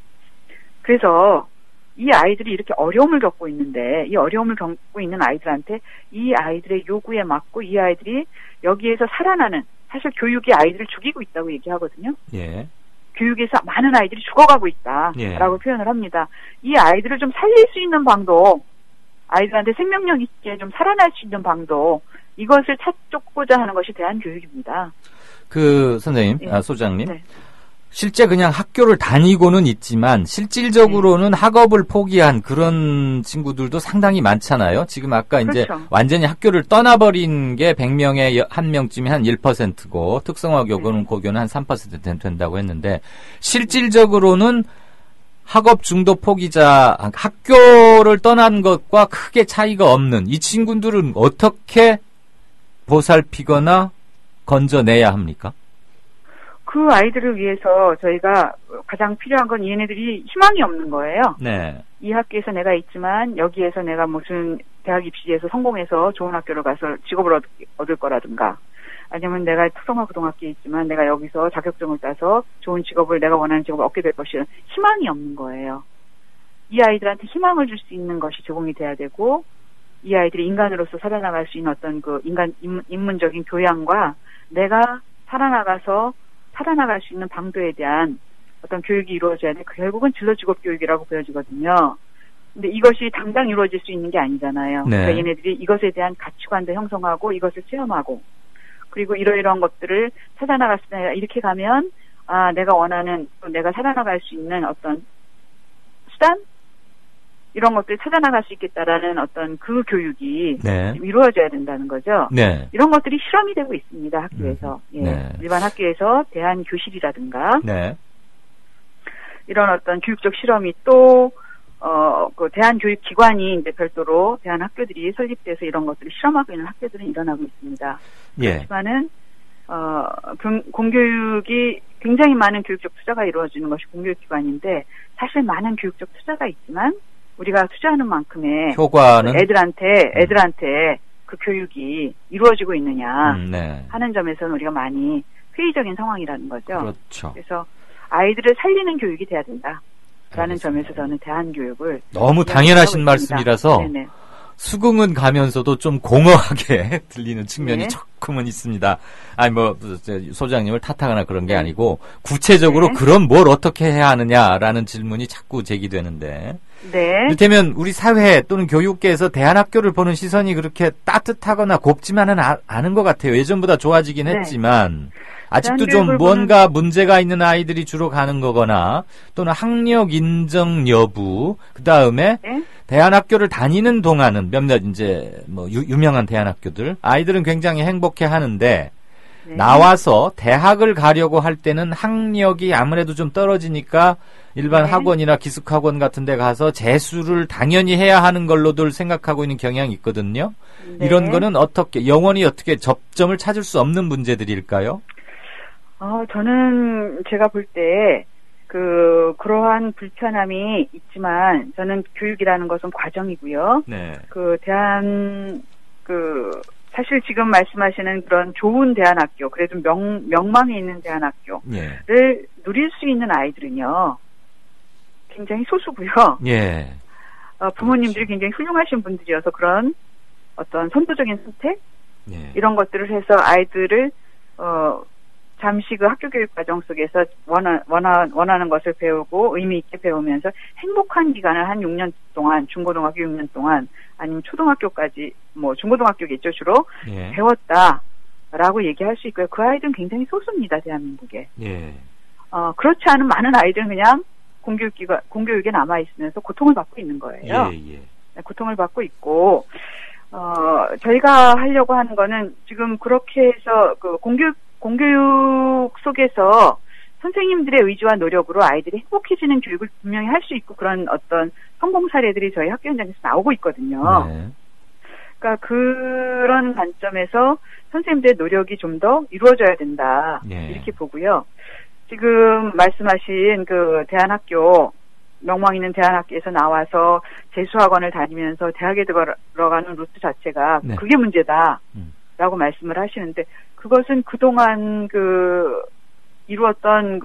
그래서 이 아이들이 이렇게 어려움을 겪고 있는데 이 어려움을 겪고 있는 아이들한테 이 아이들의 요구에 맞고 이 아이들이 여기에서 살아나는 사실 교육이 아이들을 죽이고 있다고 얘기하거든요. 예. 교육에서 많은 아이들이 죽어가고 있다라고 표현을 합니다. 이 아이들을 좀 살릴 수 있는 방도 아이들한테 생명력 있게 좀 살아날 수 있는 방도 이것을 찾고자 하는 것이 대한교육입니다. 선생님, 소장님. 네. 실제 그냥 학교를 다니고는 있지만 실질적으로는 학업을 포기한 그런 친구들도 상당히 많잖아요. 지금 아까 이제 그렇죠. 완전히 학교를 떠나버린 게 100명에 1명쯤이 한 1%고 특성화고는 고교는 한 3% 된다고 했는데 실질적으로는 학업 중도 포기자, 학교를 떠난 것과 크게 차이가 없는 이 친구들은 어떻게 보살피거나 건져내야 합니까? 그 아이들을 위해서 저희가 가장 필요한 건 얘네들이 희망이 없는 거예요. 네. 이 학교에서 내가 있지만 여기에서 내가 무슨 대학 입시에서 성공해서 좋은 학교로 가서 직업을 얻을 거라든가 아니면 내가 특성화 고등학교에 있지만 내가 여기서 자격증을 따서 좋은 직업을 내가 원하는 직업을 얻게 될 것이라는 희망이 없는 거예요. 이 아이들한테 희망을 줄 수 있는 것이 제공이 돼야 되고 이 아이들이 인간으로서 살아나갈 수 있는 어떤 그 인문적인 교양과 내가 살아나갈 수 있는 방도에 대한 어떤 교육이 이루어져야 돼. 결국은 진로직업 교육이라고 보여지거든요. 근데 이것이 당장 이루어질 수 있는 게 아니잖아요. 네. 그러니까 얘네들이 이것에 대한 가치관도 형성하고 이것을 체험하고 그리고 이러이러한 것들을 찾아나갈 수 있다. 이렇게 가면 내가 원하는 내가 살아나갈 수 있는 어떤 수단 이런 것들을 찾아나갈 수 있겠다라는 어떤 그 교육이 네. 이루어져야 된다는 거죠. 네. 이런 것들이 실험이 되고 있습니다. 학교에서. 예. 네. 일반 학교에서 대한교실이라든가 네. 이런 어떤 교육적 실험이 또 그 대한교육기관이 이제 별도로 대한학교들이 설립돼서 이런 것들을 실험하고 있는 학교들은 일어나고 있습니다. 예. 그렇지만은 공교육이 굉장히 많은 교육적 투자가 이루어지는 것이 공교육기관인데 사실 많은 교육적 투자가 있지만 우리가 투자하는 만큼의 효과는 애들한테 그 교육이 이루어지고 있느냐 네. 하는 점에서는 우리가 많이 회의적인 상황이라는 거죠. 그렇죠. 그래서 아이들을 살리는 교육이 돼야 된다라는 알겠습니다. 점에서 저는 대한교육을 너무 당연하신 말씀이라서 네네. 수긍은 가면서도 좀 공허하게 들리는 측면이 네. 조금은 있습니다. 아니 소장님을 탓하거나 그런 게 아니고 구체적으로 그럼 뭘 어떻게 해야 하느냐라는 질문이 자꾸 제기되는데 네. 이를테면 우리 사회 또는 교육계에서 대한학교를 보는 시선이 그렇게 따뜻하거나 곱지만은 않은 것 같아요. 예전보다 좋아지긴 네. 했지만 아직도 좀 뭔가 문제가 있는 아이들이 주로 가는 거거나 또는 학력 인정 여부 그다음에 네. 대한학교를 다니는 동안은 몇몇 이제 유명한 대한학교들 아이들은 굉장히 행복해 하는데 네. 나와서 대학을 가려고 할 때는 학력이 아무래도 좀 떨어지니까 일반 네. 학원이나 기숙학원 같은 데 가서 재수를 당연히 해야 하는 걸로들 생각하고 있는 경향이 있거든요. 네. 이런 거는 영원히 어떻게 접점을 찾을 수 없는 문제들일까요? 저는 제가 볼 때 그러한 불편함이 있지만 저는 교육이라는 것은 과정이고요. 네. 사실 지금 말씀하시는 그런 좋은 대안학교, 그래도 명망이 있는 대안학교를 예. 누릴 수 있는 아이들은요, 굉장히 소수고요. 예. 부모님들이 굉장히 훌륭하신 분들이어서 그런 어떤 선도적인 선택? 예. 이런 것들을 해서 아이들을, 잠시 그 학교 교육 과정 속에서 원하는 것을 배우고 의미 있게 배우면서 행복한 기간을 한 6년 동안, 중고등학교 6년 동안, 아니면 초등학교까지, 중고등학교겠죠, 주로, 예. 배웠다라고 얘기할 수 있고요. 그 아이들은 굉장히 소수입니다, 대한민국에. 예. 그렇지 않은 많은 아이들은 그냥 공교육에 남아있으면서 고통을 받고 있는 거예요. 예, 예. 네, 고통을 받고 있고, 저희가 하려고 하는 거는 지금 그렇게 해서 공교육 속에서 선생님들의 의지와 노력으로 아이들이 행복해지는 교육을 분명히 할 수 있고 그런 어떤 성공 사례들이 저희 학교 현장에서 나오고 있거든요. 네. 그러니까 그런 관점에서 선생님들의 노력이 좀 더 이루어져야 된다. 네. 이렇게 보고요. 지금 말씀하신 그 대한학교, 명망 있는 대한학교에서 나와서 재수학원을 다니면서 대학에 들어가는 루트 자체가 네. 그게 문제다라고 말씀을 하시는데 그것은 그동안 이루었던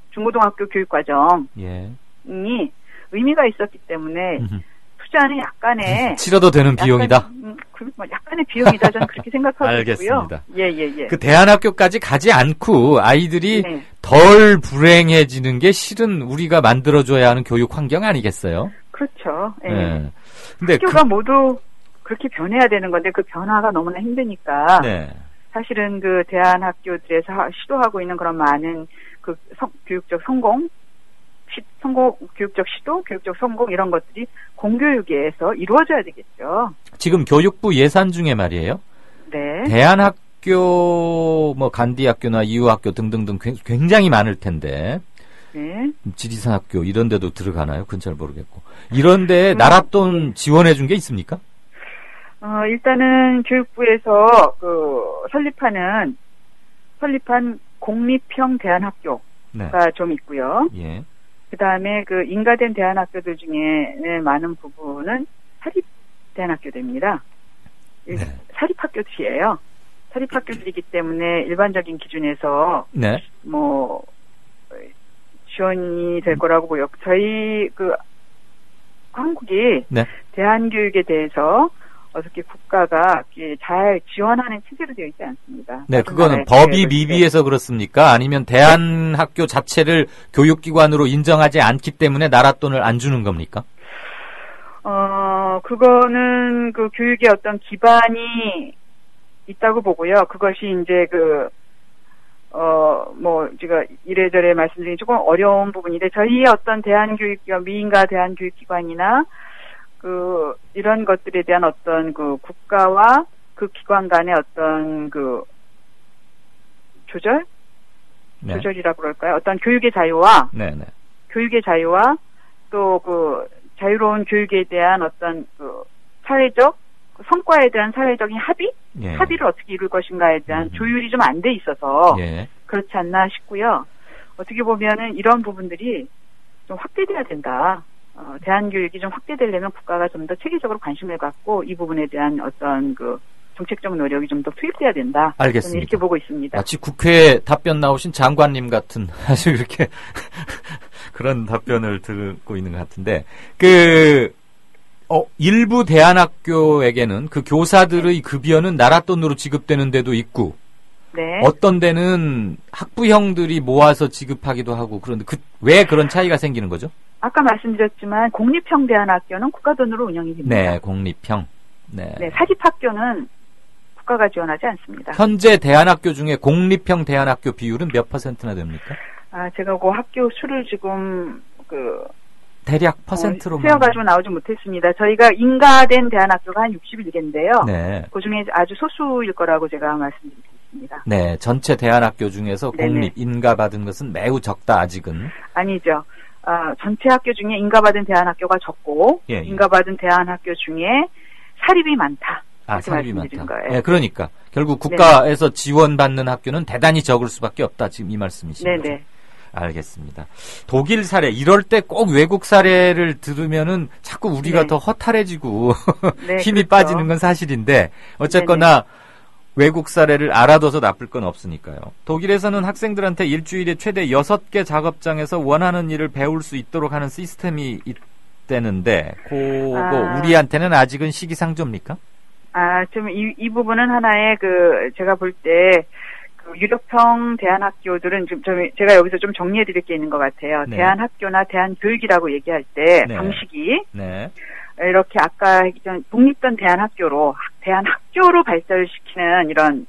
중고등학교 교육 과정이 예. 의미가 있었기 때문에 투자는 약간의 치러도 되는 비용이다. 약간의 비용이다. 저는 그렇게 생각하고 알겠습니다. 있고요. 예. 그 대한학교까지 가지 않고 아이들이 네. 덜 불행해지는 게 실은 우리가 만들어줘야 하는 교육 환경 아니겠어요? 그렇죠. 예. 네. 근데 학교가 모두 그렇게 변해야 되는 건데 그 변화가 너무나 힘드니까 네. 사실은 그 대한학교들에서 시도하고 있는 그런 많은 그 교육적 교육적 시도, 교육적 성공 이런 것들이 공교육에서 이루어져야 되겠죠. 지금 교육부 예산 중에 말이에요. 네. 대한학교, 뭐 간디학교나 이유학교 등등등 굉장히 많을 텐데. 네. 지리산학교 이런 데도 들어가나요? 그건 잘 모르겠고. 이런 데에 나랏돈 지원해 준 게 있습니까? 일단은 교육부에서 설립한 공립형 대안학교가 네. 좀 있고요. 예. 그 다음에 그 인가된 대안학교들 중에 많은 부분은 사립 대안학교들입니다. 네. 사립학교들이에요. 사립학교들이기 때문에 일반적인 기준에서 네. 뭐 지원이 될 거라고 보여. 저희 한국이 네. 대안교육에 대해서 어떻게 국가가 잘 지원하는 체제로 되어 있지 않습니다. 네, 그거는 법이 미비해서 그렇습니까? 아니면 대한학교 자체를 교육기관으로 인정하지 않기 때문에 나랏돈을 안 주는 겁니까? 그거는 그 교육의 어떤 기반이 있다고 보고요. 그것이 이제 제가 이래저래 말씀드리기 조금 어려운 부분인데, 저희의 어떤 대한교육기관, 미인가 대한교육기관이나 이런 것들에 대한 어떤 국가와 그 기관 간의 어떤 조절? 네. 조절이라고 그럴까요? 어떤 교육의 자유와, 네네. 교육의 자유와 또 자유로운 교육에 대한 어떤 사회적, 성과에 대한 사회적인 예. 합의를 어떻게 이룰 것인가에 대한 조율이 좀 안 돼 있어서 예. 그렇지 않나 싶고요. 어떻게 보면은 이런 부분들이 좀 확대돼야 된다. 대한교육이 좀 확대되려면 국가가 좀 더 체계적으로 관심을 갖고 이 부분에 대한 어떤 정책적 노력이 좀 더 투입돼야 된다. 알겠습니다. 저는 이렇게 보고 있습니다. 마치 국회에 답변 나오신 장관님 같은 아주 이렇게 그런 답변을 듣고 있는 것 같은데 일부 대안학교에게는 그 교사들의 급여는 나랏돈으로 지급되는 데도 있고, 네. 어떤 데는 학부형들이 모아서 지급하기도 하고, 그런데 왜 그런 차이가 생기는 거죠? 아까 말씀드렸지만 공립형 대안학교는 국가 돈으로 운영이 됩니다. 네, 공립형. 네. 네, 사립학교는 국가가 지원하지 않습니다. 현재 대안학교 중에 공립형 대안학교 비율은 몇 %나 됩니까? 제가 그 학교 수를 지금 대략 퍼센트로 세어가지고 나오지 못했습니다. 저희가 인가된 대안학교가 한 61개인데요. 네. 그 중에 아주 소수일 거라고 제가 말씀드리겠습니다. 네, 전체 대안학교 중에서 공립, 인가받은 것은 매우 적다, 아직은. 아니죠. 전체 학교 중에 인가받은 대안학교가 적고, 예. 인가받은 대안학교 중에 사립이 많다. 사립이 많다. 거예요. 네, 그러니까. 결국 국가에서 지원받는 학교는 대단히 적을 수밖에 없다, 지금 이 말씀이신 거죠. 네네. 알겠습니다. 독일 사례, 이럴 때 꼭 외국 사례를 들으면은 자꾸 우리가 네. 더 허탈해지고 네, 힘이 그렇죠. 빠지는 건 사실인데, 어쨌거나 외국 사례를 알아둬서 나쁠 건 없으니까요. 독일에서는 학생들한테 일주일에 최대 6개 작업장에서 원하는 일을 배울 수 있도록 하는 시스템이 있다는데, 그거 우리한테는 아직은 시기상조입니까? 좀 이 부분은 하나의 제가 볼 때 유력형 대안학교들은 제가 여기서 좀 정리해 드릴 게 있는 것 같아요. 네. 대안학교나 대안교육이라고 얘기할 때 네. 방식이 네. 이렇게 아까 독립된 대안학교로 발전시키는 이런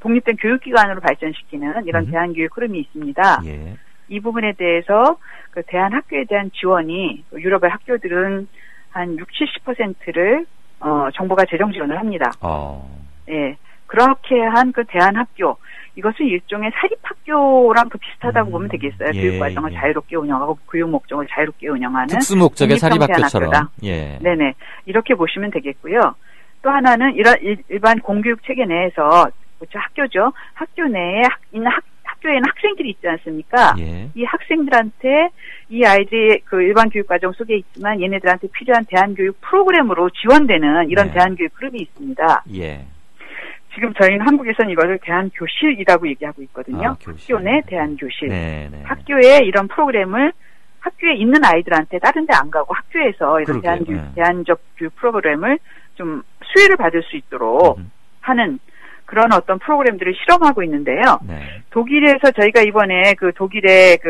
독립된 교육기관으로 발전시키는 이런 대안교육 흐름이 있습니다. 예. 이 부분에 대해서 대안학교에 대한 지원이 유럽의 학교들은 한 60-70%를 정부가 재정 지원을 합니다. 예. 그렇게 한 대안학교, 이것은 일종의 사립학교랑 비슷하다고 보면 되겠어요. 예, 교육과정을 자유롭게 운영하고 교육 목적을 자유롭게 운영하는 특수 목적의 사립학교처럼. 대안학교다. 예. 네네. 이렇게 보시면 되겠고요. 또 하나는 이런 일반 공교육 체계 내에서 학교죠. 학교 내에 있는 학교에는 학생들이 있지 않습니까? 예. 이 학생들한테 이 아이들의 일반 교육 과정 속에 있지만 얘네들한테 필요한 대안교육 프로그램으로 지원되는 이런 대안교육 흐름이 있습니다. 예. 지금 저희는 한국에서는 이것을 대안교실이라고 얘기하고 있거든요. 교실. 학교 내 대안교실. 네. 학교에 이런 프로그램을 학교에 있는 아이들한테 다른 데 안 가고 학교에서 이런 대안적 교육 프로그램을 좀 수혜를 받을 수 있도록 하는 그런 어떤 프로그램들을 실험하고 있는데요. 네. 독일에서 저희가 이번에 독일의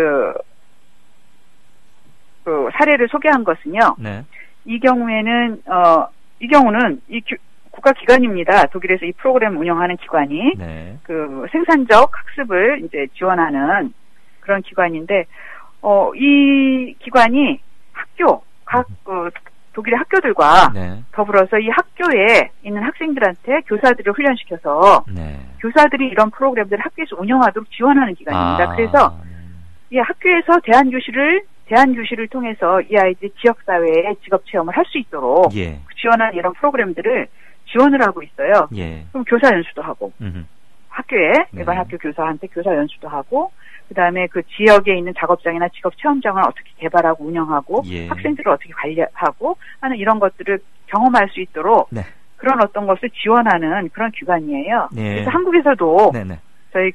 사례를 소개한 것은요. 네. 이 경우는 국가기관입니다. 독일에서 이 프로그램 운영하는 기관이 네. 그 생산적 학습을 이제 지원하는 그런 기관인데 이 기관이 각 독일의 학교들과 네. 더불어서 이 학교에 있는 학생들한테 교사들을 훈련시켜서 네. 교사들이 이런 프로그램들을 학교에서 운영하도록 지원하는 기관입니다. 그래서 이 학교에서 대안교실을 통해서 이 아이들이 지역사회에 직업체험을 할 수 있도록 예. 지원하는 이런 프로그램들을 지원을 하고 있어요. 예. 그럼 교사 연수도 하고 학교에 네. 일반 학교 교사한테 교사 연수도 하고 그다음에 그 지역에 있는 작업장이나 직업 체험장을 어떻게 개발하고 운영하고 예. 학생들을 어떻게 관리하고 하는 이런 것들을 경험할 수 있도록 네. 그런 어떤 것을 지원하는 그런 기관이에요. 네. 그래서 한국에서도 네네. 저희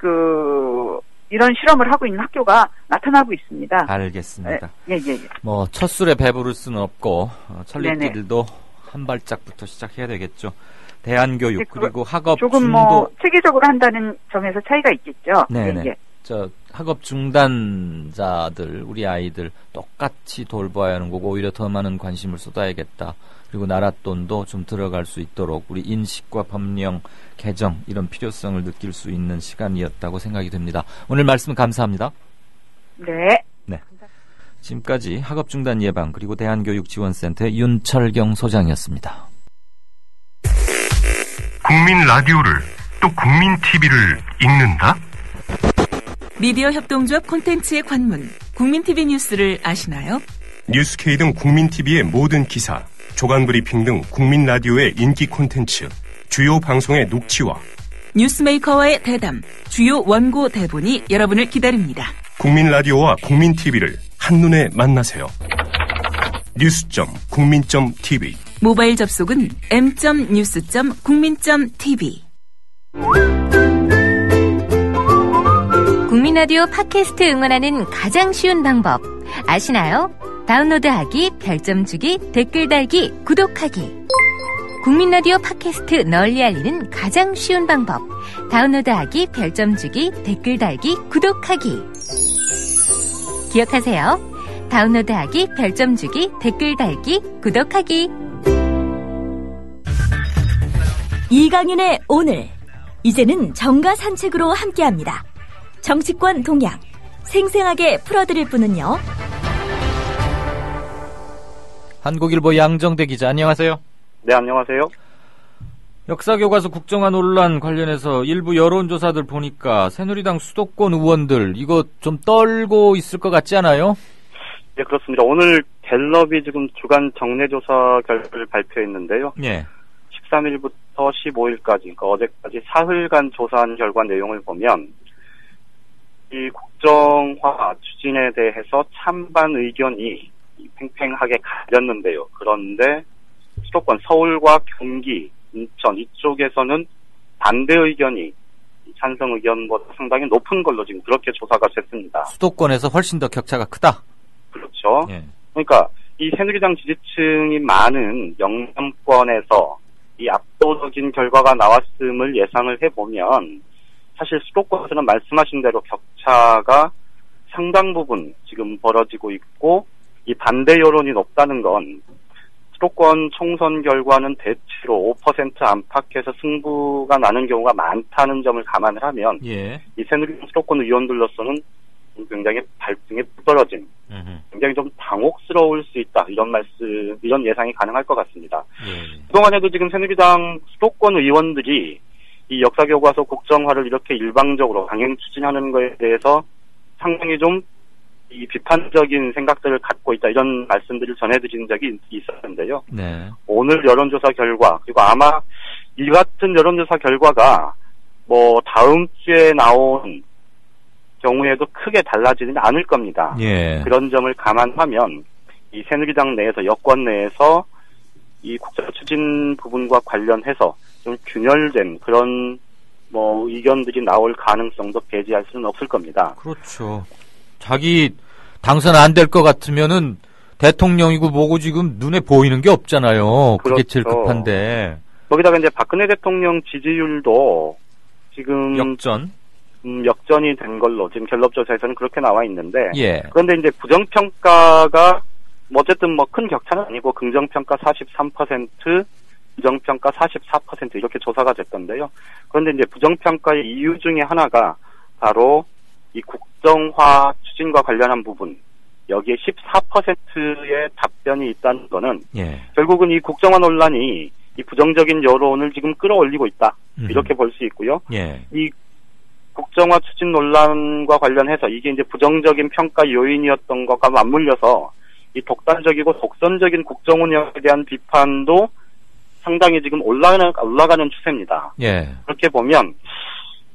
이런 실험을 하고 있는 학교가 나타나고 있습니다. 알겠습니다. 예. 뭐 첫 술에 배부를 수는 없고 천리길도 한 발짝부터 시작해야 되겠죠. 대안교육 그리고 학업 조금 중도 체계적으로 한다는 점에서 차이가 있겠죠. 네네. 예. 학업 중단자들, 우리 아이들 똑같이 돌봐야 하는 거고 오히려 더 많은 관심을 쏟아야겠다. 그리고 나라 돈도 좀 들어갈 수 있도록 우리 인식과 법령 개정 이런 필요성을 느낄 수 있는 시간이었다고 생각이 됩니다. 오늘 말씀 감사합니다. 네. 지금까지 학업 중단 예방 그리고 대한교육지원센터의 윤철경 소장이었습니다. 국민 라디오를 또 국민 TV를 읽는다? 미디어 협동조합 콘텐츠의 관문 국민TV 뉴스를 아시나요? 뉴스K 등 국민TV의 모든 기사, 조간 브리핑 등 국민 라디오의 인기 콘텐츠, 주요 방송의 녹취와 뉴스메이커와의 대담, 주요 원고 대본이 여러분을 기다립니다. 국민 라디오와 국민 TV를 한눈에 만나세요. news.국민.tv 모바일 접속은 m.news.국민.tv. 국민라디오 팟캐스트 응원하는 가장 쉬운 방법 아시나요? 다운로드하기, 별점 주기, 댓글 달기, 구독하기. 국민라디오 팟캐스트 널리 알리는 가장 쉬운 방법 다운로드하기, 별점 주기, 댓글 달기, 구독하기. 기억하세요. 다운로드하기, 별점 주기, 댓글 달기, 구독하기. 이강윤의 오늘. 이제는 정가 산책으로 함께합니다. 정치권 동향 생생하게 풀어드릴 분은요. 한국일보 양정대 기자 안녕하세요. 네, 안녕하세요. 역사교과서 국정화 논란 관련해서 일부 여론조사들 보니까 새누리당 수도권 의원들 이거 좀 떨고 있을 것 같지 않아요? 네, 그렇습니다. 오늘 갤럽이 지금 주간 정례조사 결과를 발표했는데요. 예. 13일부터 15일까지, 그러니까 어제까지 사흘간 조사한 결과 내용을 보면 이 국정화 추진에 대해서 찬반 의견이 팽팽하게 갈렸는데요. 그런데 수도권 서울과 경기, 인천 이쪽에서는 반대 의견이 찬성 의견보다 상당히 높은 걸로 지금 그렇게 조사가 됐습니다. 수도권에서 훨씬 더 격차가 크다? 그렇죠. 예. 그러니까 이 새누리당 지지층이 많은 영남권에서 이 압도적인 결과가 나왔음을 예상을 해보면 사실 수도권에서는 말씀하신 대로 격차가 상당 부분 지금 벌어지고 있고 이 반대 여론이 높다는 건 수도권 총선 결과는 대체로 5% 안팎에서 승부가 나는 경우가 많다는 점을 감안을 하면 예. 이 새누리당 수도권 의원들로서는 굉장히 발등에 부떨어진 굉장히 좀 당혹스러울 수 있다 이런 예상이 가능할 것 같습니다. 그동안에도 지금 새누리당 수도권 의원들이 이 역사교과서 국정화를 이렇게 일방적으로 강행 추진하는 것에 대해서 상당히 좀 이 비판적인 생각들을 갖고 있다 이런 말씀들을 전해드린 적이 있었는데요. 네. 오늘 여론조사 결과 그리고 아마 이 같은 여론조사 결과가 뭐 다음 주에 나온 경우에도 크게 달라지는 않을 겁니다. 예. 그런 점을 감안하면 이 새누리당 내에서 여권 내에서 이 국정 추진 부분과 관련해서 좀 균열된 그런 뭐 의견들이 나올 가능성도 배제할 수는 없을 겁니다. 그렇죠. 자기 당선 안 될 것 같으면은 대통령이고 뭐고 지금 눈에 보이는 게 없잖아요. 그게 그렇죠. 제일 급한데. 거기다가 이제 박근혜 대통령 지지율도 지금 역전이 된 걸로 지금 갤럽조사에서는 그렇게 나와 있는데 예. 그런데 이제 부정평가가 뭐 어쨌든 뭐 큰 격차는 아니고 긍정평가 43%, 부정평가 44% 이렇게 조사가 됐던데요. 그런데 이제 부정평가의 이유 중에 하나가 바로 이 국정화 추진과 관련한 부분, 여기에 14%의 답변이 있다는 거는 결국은 이 국정화 논란이 이 부정적인 여론을 지금 끌어올리고 있다. 이렇게 볼 수 있고요. 이 국정화 추진 논란과 관련해서 이게 이제 부정적인 평가 요인이었던 것과 맞물려서 이 독단적이고 독선적인 국정 운영에 대한 비판도 상당히 지금 올라가는 추세입니다. 그렇게 보면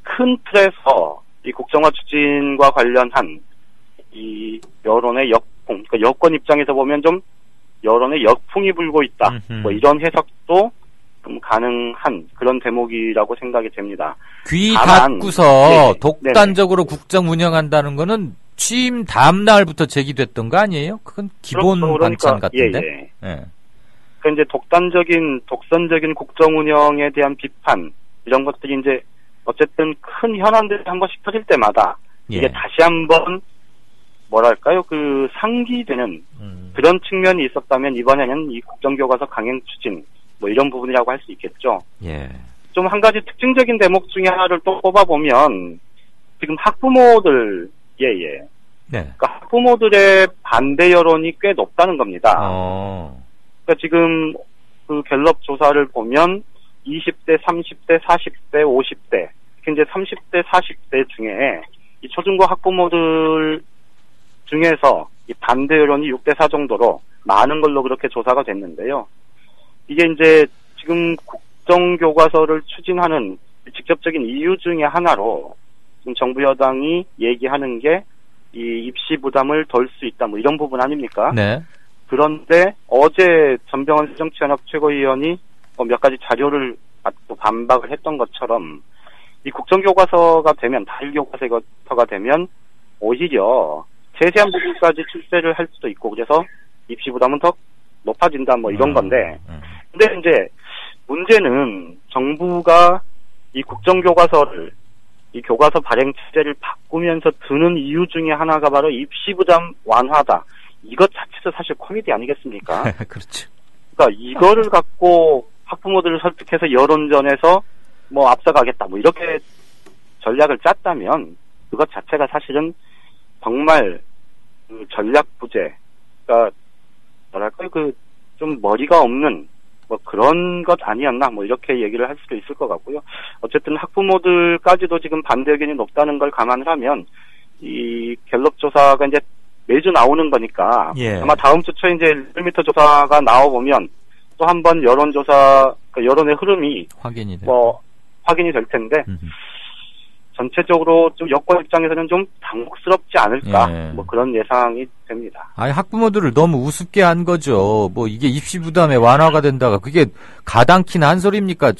큰 틀에서 이 국정화 추진과 관련한 이 여론의 역풍, 그러니까 여권 입장에서 보면 좀 여론의 역풍이 불고 있다. 뭐 이런 해석도 좀 가능한 그런 대목이라고 생각이 됩니다. 귀 닫고서 독단적으로 국정 운영한다는 거는 취임 다음 날부터 제기됐던 거 아니에요? 그건 기본 반찬 같은데. 그 이제 독선적인 국정 운영에 대한 비판 이런 것들이 이제 어쨌든 큰 현안들이 한 번씩 터질 때마다 이게 다시 한번 뭐랄까요, 그 상기되는 그런 측면이 있었다면 이번에는 이 국정교과서 강행 추진 뭐 이런 부분이라고 할 수 있겠죠. 좀 한 가지 특징적인 대목 중에 하나를 또 꼽아보면 지금 학부모들 그러니까 학부모들의 반대 여론이 꽤 높다는 겁니다. 그러니까 지금 그 갤럽 조사를 보면 20대, 30대, 40대, 50대, 이제 30대, 40대 중에 이 초중고 학부모들 중에서 이 반대 여론이 6대4 정도로 많은 걸로 그렇게 조사가 됐는데요. 이게 이제 지금 국정교과서를 추진하는 직접적인 이유 중에 하나로 지금 정부 여당이 얘기하는 게 이 입시 부담을 덜 수 있다 뭐 이런 부분 아닙니까? 그런데 어제 전병헌 새정치연합 최고위원이 몇 가지 자료를 갖고 반박을 했던 것처럼 이 국정교과서가 되면 다일교과서가 되면 오히려 세세한 부분까지 출제를 할 수도 있고 그래서 입시 부담은 더 높아진다 뭐 이런 건데 근데 이제 문제는 정부가 이 국정교과서를 이 교과서 발행 체제를 바꾸면서 드는 이유 중에 하나가 바로 입시 부담 완화다. 이것 자체도 사실 코미디 아니겠습니까? 그렇죠. 그러니까 이거를 갖고 학부모들을 설득해서 여론전에서 뭐 앞서가겠다 뭐 이렇게 전략을 짰다면 그것 자체가 사실은 정말 그 전략 부재, 그러니까 뭐랄까요, 그 좀 머리가 없는 뭐 그런 것 아니었나 뭐 이렇게 얘기를 할 수도 있을 것 같고요. 어쨌든 학부모들까지도 지금 반대 의견이 높다는 걸 감안을 하면 이 갤럽 조사가 이제 매주 나오는 거니까 아마 다음 주 초에 이제 1m 조사가 나와 보면 또 한 번 여론조사 그 여론의 흐름이 확인이 될 텐데. 전체적으로 좀 여권 입장에서는 좀 당혹스럽지 않을까 뭐 그런 예상이 됩니다. 아니 학부모들을 너무 우습게 한 거죠. 뭐 이게 입시 부담에 완화가 된다가 그게 가당키나 한 소리입니까?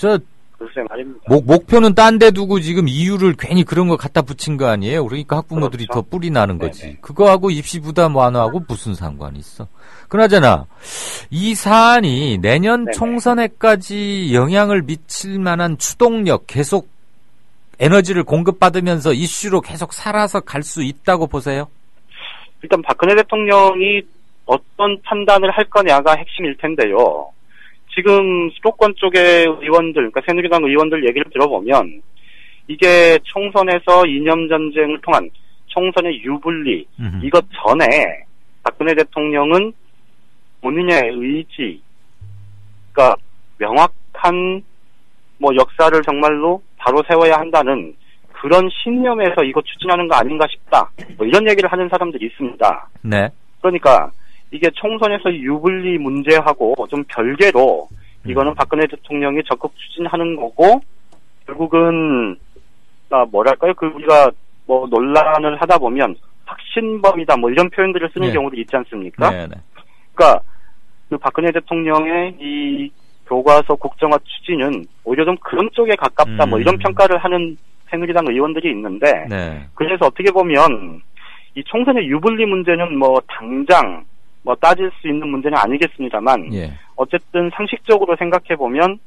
글쎄 말입니다. 목표는 딴 데 두고 지금 이유를 괜히 그런 거 갖다 붙인 거 아니에요? 그러니까 학부모들이 더 뿔이 나는 거지. 그거하고 입시 부담 완화하고 무슨 상관이 있어? 그나저나 이 사안이 내년 총선에까지 영향을 미칠 만한 추동력 계속 에너지를 공급받으면서 이슈로 계속 살아서 갈 수 있다고 보세요? 일단 박근혜 대통령이 어떤 판단을 할 거냐가 핵심일 텐데요. 지금 수도권 쪽의 의원들, 그러니까 새누리당 의원들 얘기를 들어보면 이게 총선에서 이념 전쟁을 통한 총선의 유불리 이것 전에 박근혜 대통령은 본인의 의지, 그러니까 명확한 뭐 역사를 정말로 바로 세워야 한다는 그런 신념에서 이거 추진하는 거 아닌가 싶다. 뭐 이런 얘기를 하는 사람들이 있습니다. 그러니까 이게 총선에서 유불리 문제하고 좀 별개로 이거는 박근혜 대통령이 적극 추진하는 거고 결국은 뭐랄까요? 그 우리가 뭐 논란을 하다 보면 확신범이다 뭐 이런 표현들을 쓰는 경우도 있지 않습니까? 그러니까 그 박근혜 대통령의 이 교과서 국정화 추진은 오히려 좀 그런 쪽에 가깝다 뭐 이런 평가를 하는 새누리당 의원들이 있는데 그래서 어떻게 보면 이 총선의 유불리 문제는 뭐 당장 뭐 따질 수 있는 문제는 아니겠습니다만 어쨌든 상식적으로 생각해 보면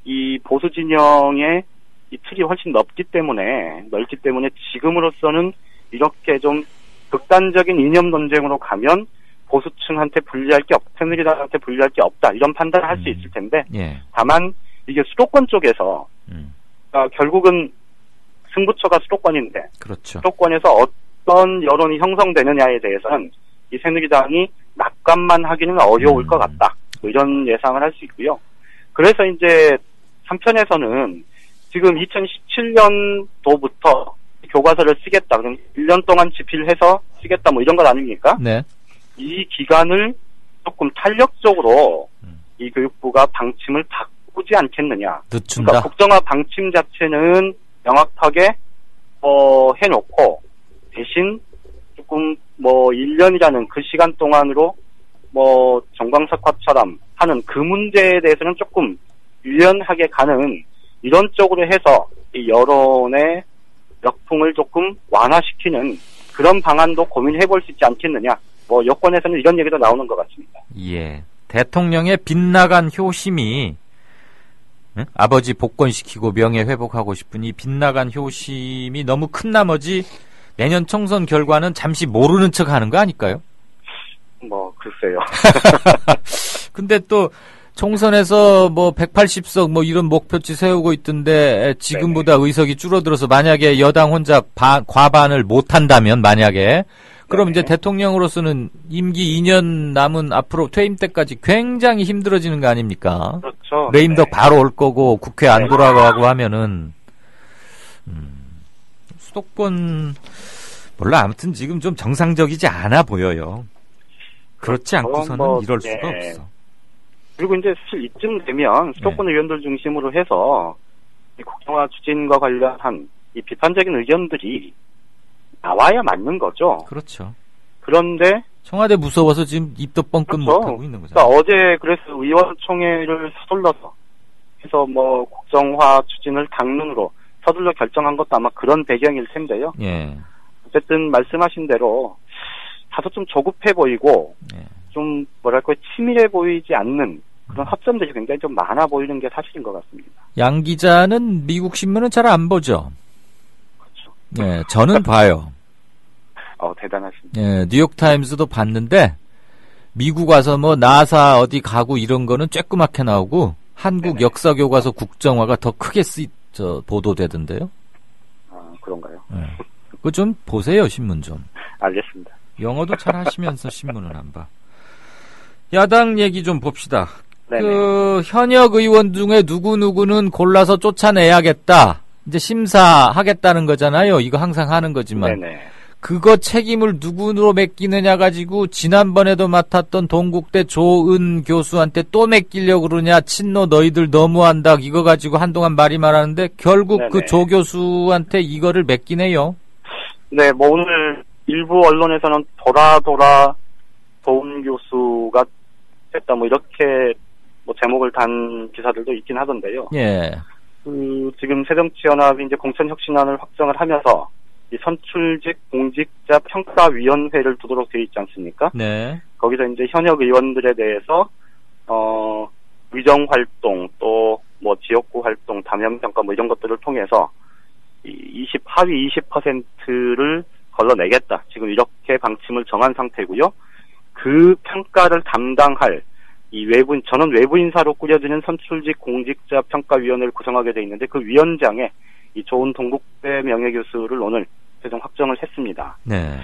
이 보수 진영의 이 틀이 훨씬 넓기 때문에 지금으로서는 이렇게 좀 극단적인 이념 논쟁으로 가면 보수층한테 불리할 게 새누리당한테 불리할 게 없다 이런 판단을 할 수 있을 텐데 다만 이게 수도권 쪽에서 결국은 승부처가 수도권인데 그렇죠. 수도권에서 어떤 여론이 형성되느냐에 대해서는 이 새누리당이 낙관만 하기는 어려울 것 같다. 뭐 이런 예상을 할 수 있고요. 그래서 이제 한편에서는 지금 2017년도부터 교과서를 쓰겠다. 그럼 1년 동안 집필해서 쓰겠다. 뭐 이런 것 아닙니까? 네. 이 기간을 조금 탄력적으로 이 교육부가 방침을 바꾸지 않겠느냐. 늦춘다. 그러니까 국정화 방침 자체는 명확하게 해놓고 대신 조금 1년이라는 그 시간 동안으로 정광석화처럼 하는 그 문제에 대해서는 조금 유연하게 가는 이런 쪽으로 해서 이 여론의 역풍을 조금 완화시키는 그런 방안도 고민해볼 수 있지 않겠느냐. 여권에서는 이런 얘기도 나오는 것 같습니다. 예. 대통령의 빗나간 효심이 아버지 복권시키고 명예 회복하고 싶은 이 빗나간 효심이 너무 큰 나머지 내년 총선 결과는 잠시 모르는 척 하는 거 아닐까요? 글쎄요. 근데 또 총선에서 180석 이런 목표치 세우고 있던데 지금보다 의석이 줄어들어서 만약에 여당 혼자 과반을 못한다면 만약에 그럼 이제 대통령으로서는 임기 2년 남은 앞으로 퇴임 때까지 굉장히 힘들어지는 거 아닙니까? 그렇죠. 레임덕 바로 올 거고 국회 안 돌아가고 하면은 수도권 몰라 아무튼 지금 좀 정상적이지 않아 보여요. 그렇지 않고서는 이럴 수가 없어. 그리고 이제 사실 이쯤 되면 수도권 의원들 중심으로 해서 이 국정화 추진과 관련한 이 비판적인 의견들이 나와야 맞는 거죠. 그렇죠. 그런데 청와대 무서워서 지금 입도 뻥끗 못하고 있는 거죠. 그러니까 어제 그래서 의원총회를 서둘러서 해서 국정화 추진을 당론으로 서둘러 결정한 것도 아마 그런 배경일 텐데요. 예. 어쨌든 말씀하신 대로 다소 좀 조급해 보이고 좀 치밀해 보이지 않는 그런 허점들이 굉장히 좀 많아 보이는 게 사실인 것 같습니다. 양 기자는 미국 신문은 잘 안 보죠? 그렇죠. 네, 저는 봐요. 대단하십니다. 네, 뉴욕타임스도 봤는데 미국 와서 나사 어디 가고 이런 거는 쬐끄맣게 나오고 한국 역사교과서 국정화가 더 크게 보도되던데요. 그런가요? 네. 그거 좀 보세요, 신문 좀. 알겠습니다. 영어도 잘 하시면서 신문은 안 봐. 야당 얘기 좀 봅시다. 네네. 현역 의원 중에 누구누구는 골라서 쫓아내야겠다. 이제 심사하겠다는 거잖아요. 이거 항상 하는 거지만. 네네. 그거 책임을 누구로 맡기느냐 가지고 지난번에도 맡았던 동국대 조은 교수한테 또 맡기려고 그러냐. 친노 너희들 너무한다. 이거 가지고 한동안 말이 많았는데 결국 네네. 그 조 교수한테 이거를 맡기네요. 네, 오늘 일부 언론에서는 돌아 도훈 교수가 됐다 이렇게 제목을 단 기사들도 있긴 하던데요. 예. 지금 새정치연합이 이제 공천혁신안을 확정을 하면서 이 선출직 공직자 평가위원회를 두도록 되어 있지 않습니까? 네. 거기서 이제 현역 의원들에 대해서 의정 활동 또 지역구 활동 담양 평가 이런 것들을 통해서 하위 20%를 걸러내겠다. 지금 이렇게 방침을 정한 상태고요. 그 평가를 담당할 이 전원 외부 인사로 꾸려지는 선출직 공직자 평가위원회를 구성하게 돼 있는데 그 위원장에 이 조은 동국대 명예교수를 오늘 최종 확정을 했습니다. 네.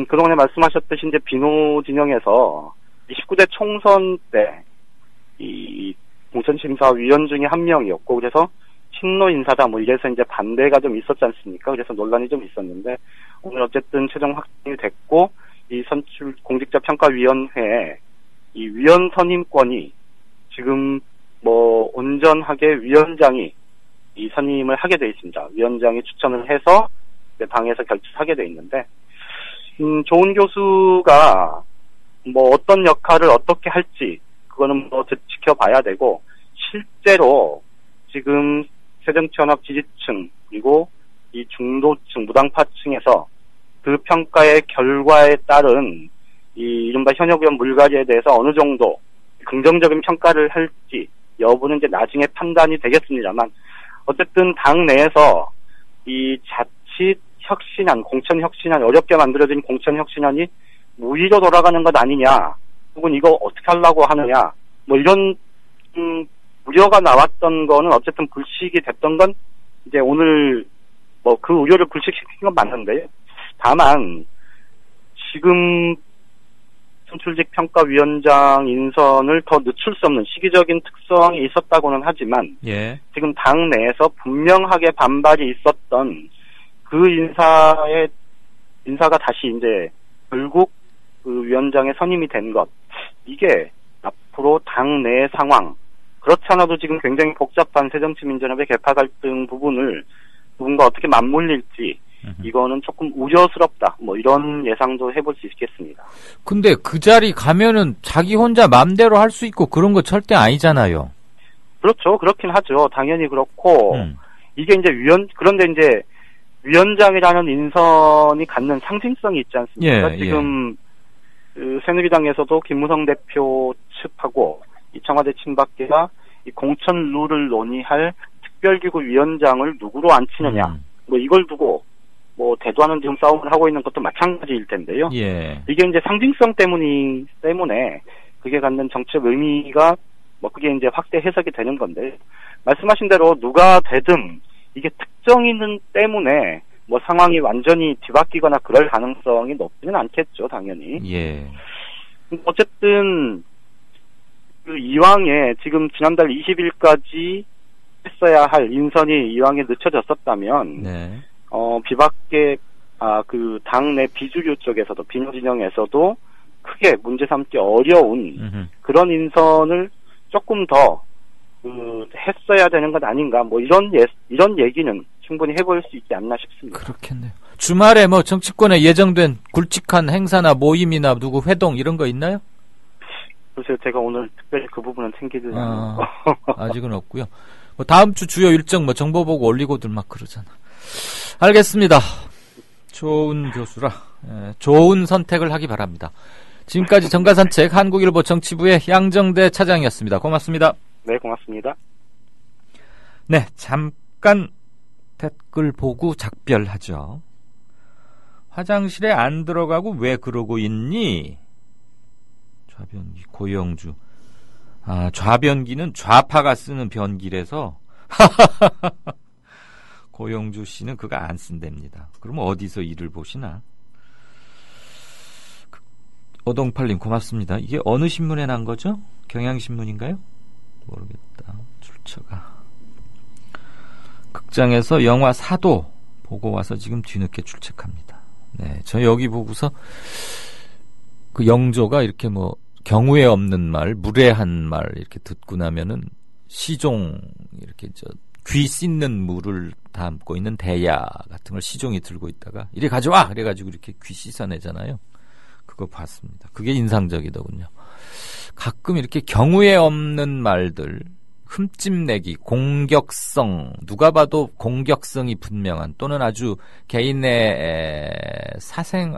그동안에 말씀하셨듯이 이제 비노 진영에서 19대 총선 때 이 공천심사위원 중에 한 명이었고 그래서 친노 인사다 이래서 이제 반대가 좀 있었지 않습니까? 그래서 논란이 좀 있었는데 오늘 어쨌든 최종 확정이 됐고 이 선출 공직자 평가위원회에 이 위원 선임권이 지금 온전하게 위원장이 이 선임을 하게 돼 있습니다. 위원장이 추천을 해서 방에서 결정하게 돼 있는데 조은 교수가 어떤 역할을 어떻게 할지 그거는 지켜봐야 되고 실제로 지금 새정치연합 지지층 그리고 이 중도층 무당파층에서 그 평가의 결과에 따른 이 이른바 현역 의원 물갈이에 대해서 어느 정도 긍정적인 평가를 할지 여부는 이제 나중에 판단이 되겠습니다만 어쨌든 당 내에서 이 자칫 혁신안, 공천 혁신안 어렵게 만들어진 공천 혁신안이 무위로 돌아가는 것 아니냐, 혹은 이거 어떻게 하려고 하느냐, 뭐 이런 우려가 나왔던 거는 어쨌든 불식이 됐던 건 이제 오늘 뭐 그 우려를 불식시킨 건 맞는데요. 다만 지금 선출직 평가위원장 인선을 더 늦출 수 없는 시기적인 특성이 있었다고는 하지만 예. 지금 당 내에서 분명하게 반발이 있었던 그 인사가 다시 이제 결국 그 위원장에 선임이 된 것, 이게 앞으로 당 내 상황, 그렇지 않아도 지금 굉장히 복잡한 새정치민주연합의 개파 갈등 부분을 누군가 어떻게 맞물릴지, 이거는 조금 우려스럽다, 뭐 이런 예상도 해볼 수 있겠습니다. 근데 그 자리 가면은 자기 혼자 맘대로 할 수 있고 그런 거 절대 아니잖아요. 그렇죠. 그렇긴 하죠. 당연히 그렇고, 이게 이제 그런데 이제 위원장이라는 인선이 갖는 상징성이 있지 않습니까? 예, 지금 그 새누리당에서도 김무성 대표 측하고 이 청와대 친박계가 이 공천 룰을 논의할 특별기구 위원장을 누구로 앉히느냐, 뭐 이걸 두고 뭐 대두하는 지금 싸움을 하고 있는 것도 마찬가지일 텐데요. 예. 이게 이제 상징성 때문에 그게 갖는 정책 의미가 뭐 그게 이제 확대 해석이 되는 건데, 말씀하신 대로 누가 되든 이게 특정인 때문에 뭐 상황이 완전히 뒤바뀌거나 그럴 가능성이 높지는 않겠죠, 당연히. 예. 어쨌든 그 이왕에 지금 지난달 20일까지 했어야 할 인선이 이왕에 늦춰졌었다면, 네. 비박계 그 당내 비주류 쪽에서도 비노 진영에서도 크게 문제 삼기 어려운 그런 인선을 조금 더 했어야 되는 것 아닌가, 뭐 이런 얘기는 충분히 해볼 수 있지 않나 싶습니다. 그렇겠네요. 주말에 뭐 정치권에 예정된 굵직한 행사나 모임이나 누구 회동 이런 거 있나요? 글쎄요, 제가 오늘 특별히 그 부분은 챙기지 않고 아직은 없고요. 뭐 다음 주 주요 일정 뭐 정보 보고 올리고들 막 그러잖아. 알겠습니다. 좋은 교수라 좋은 선택을 하기 바랍니다. 지금까지 정가산책 한국일보 정치부의 양정대 차장이었습니다. 고맙습니다. 네, 고맙습니다. 네, 잠깐 댓글 보고 작별하죠. 화장실에 안 들어가고 왜 그러고 있니? 좌변기 고영주. 좌변기는 좌파가 쓰는 변기라서 고영주 씨는 그거 안 쓴답니다. 그럼 어디서 일을 보시나? 오동팔님 고맙습니다. 이게 어느 신문에 난 거죠? 경향신문인가요? 모르겠다. 출처가. 극장에서 영화 사도 보고 와서 지금 뒤늦게 출첵합니다. 네, 저 여기 보고서 그 영조가 이렇게 뭐 경우에 없는 말, 무례한 말 이렇게 듣고 나면은 시종 이렇게 귀 씻는 물을 담고 있는 대야 같은 걸 시종이 들고 있다가 이리 가져와! 그래가지고 이렇게 귀 씻어내잖아요. 그거 봤습니다. 그게 인상적이더군요. 가끔 이렇게 경우에 없는 말들, 흠집내기, 공격성, 누가 봐도 공격성이 분명한 또는 아주 개인의 사생,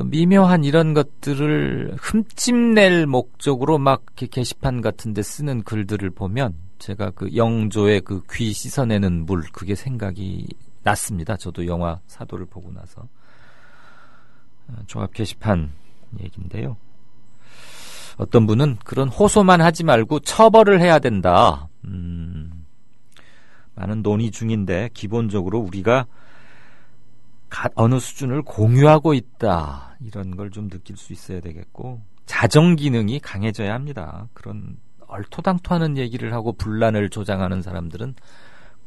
미묘한 이런 것들을 흠집낼 목적으로 막 이렇게 게시판 같은 데 쓰는 글들을 보면 제가 그 영조의 그 귀 씻어내는 물, 그게 생각이 났습니다. 저도 영화 사도를 보고 나서. 종합 게시판 얘기인데요. 어떤 분은 그런 호소만 하지 말고 처벌을 해야 된다. 많은 논의 중인데 기본적으로 우리가 어느 수준을 공유하고 있다. 이런 걸 좀 느낄 수 있어야 되겠고 자정 기능이 강해져야 합니다. 그런 얼토당토하는 얘기를 하고 분란을 조장하는 사람들은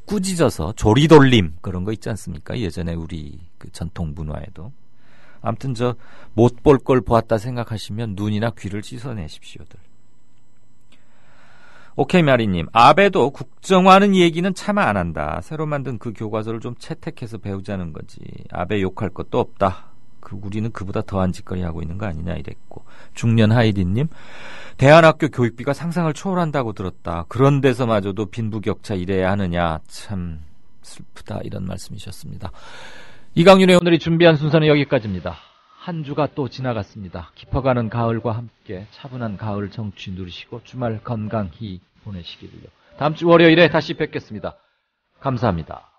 꾸짖어서 조리돌림 그런 거 있지 않습니까? 예전에 우리 그 전통 문화에도. 아무튼 못 볼 걸 보았다 생각하시면 눈이나 귀를 씻어내십시오들. 오케이 마리님, 아베도 국정화하는 얘기는 차마 안 한다. 새로 만든 그 교과서를 좀 채택해서 배우자는 거지. 아베 욕할 것도 없다. 우리는 그보다 더한 짓거리 하고 있는 거 아니냐 이랬고. 중년 하이디님, 대안학교 교육비가 상상을 초월한다고 들었다. 그런 데서마저도 빈부격차 이래야 하느냐. 참 슬프다. 이런 말씀이셨습니다. 이강윤의 오늘이 준비한 순서는 여기까지입니다. 한 주가 또 지나갔습니다. 깊어가는 가을과 함께 차분한 가을 정취 누리시고 주말 건강히 보내시기를요. 다음 주 월요일에 다시 뵙겠습니다. 감사합니다.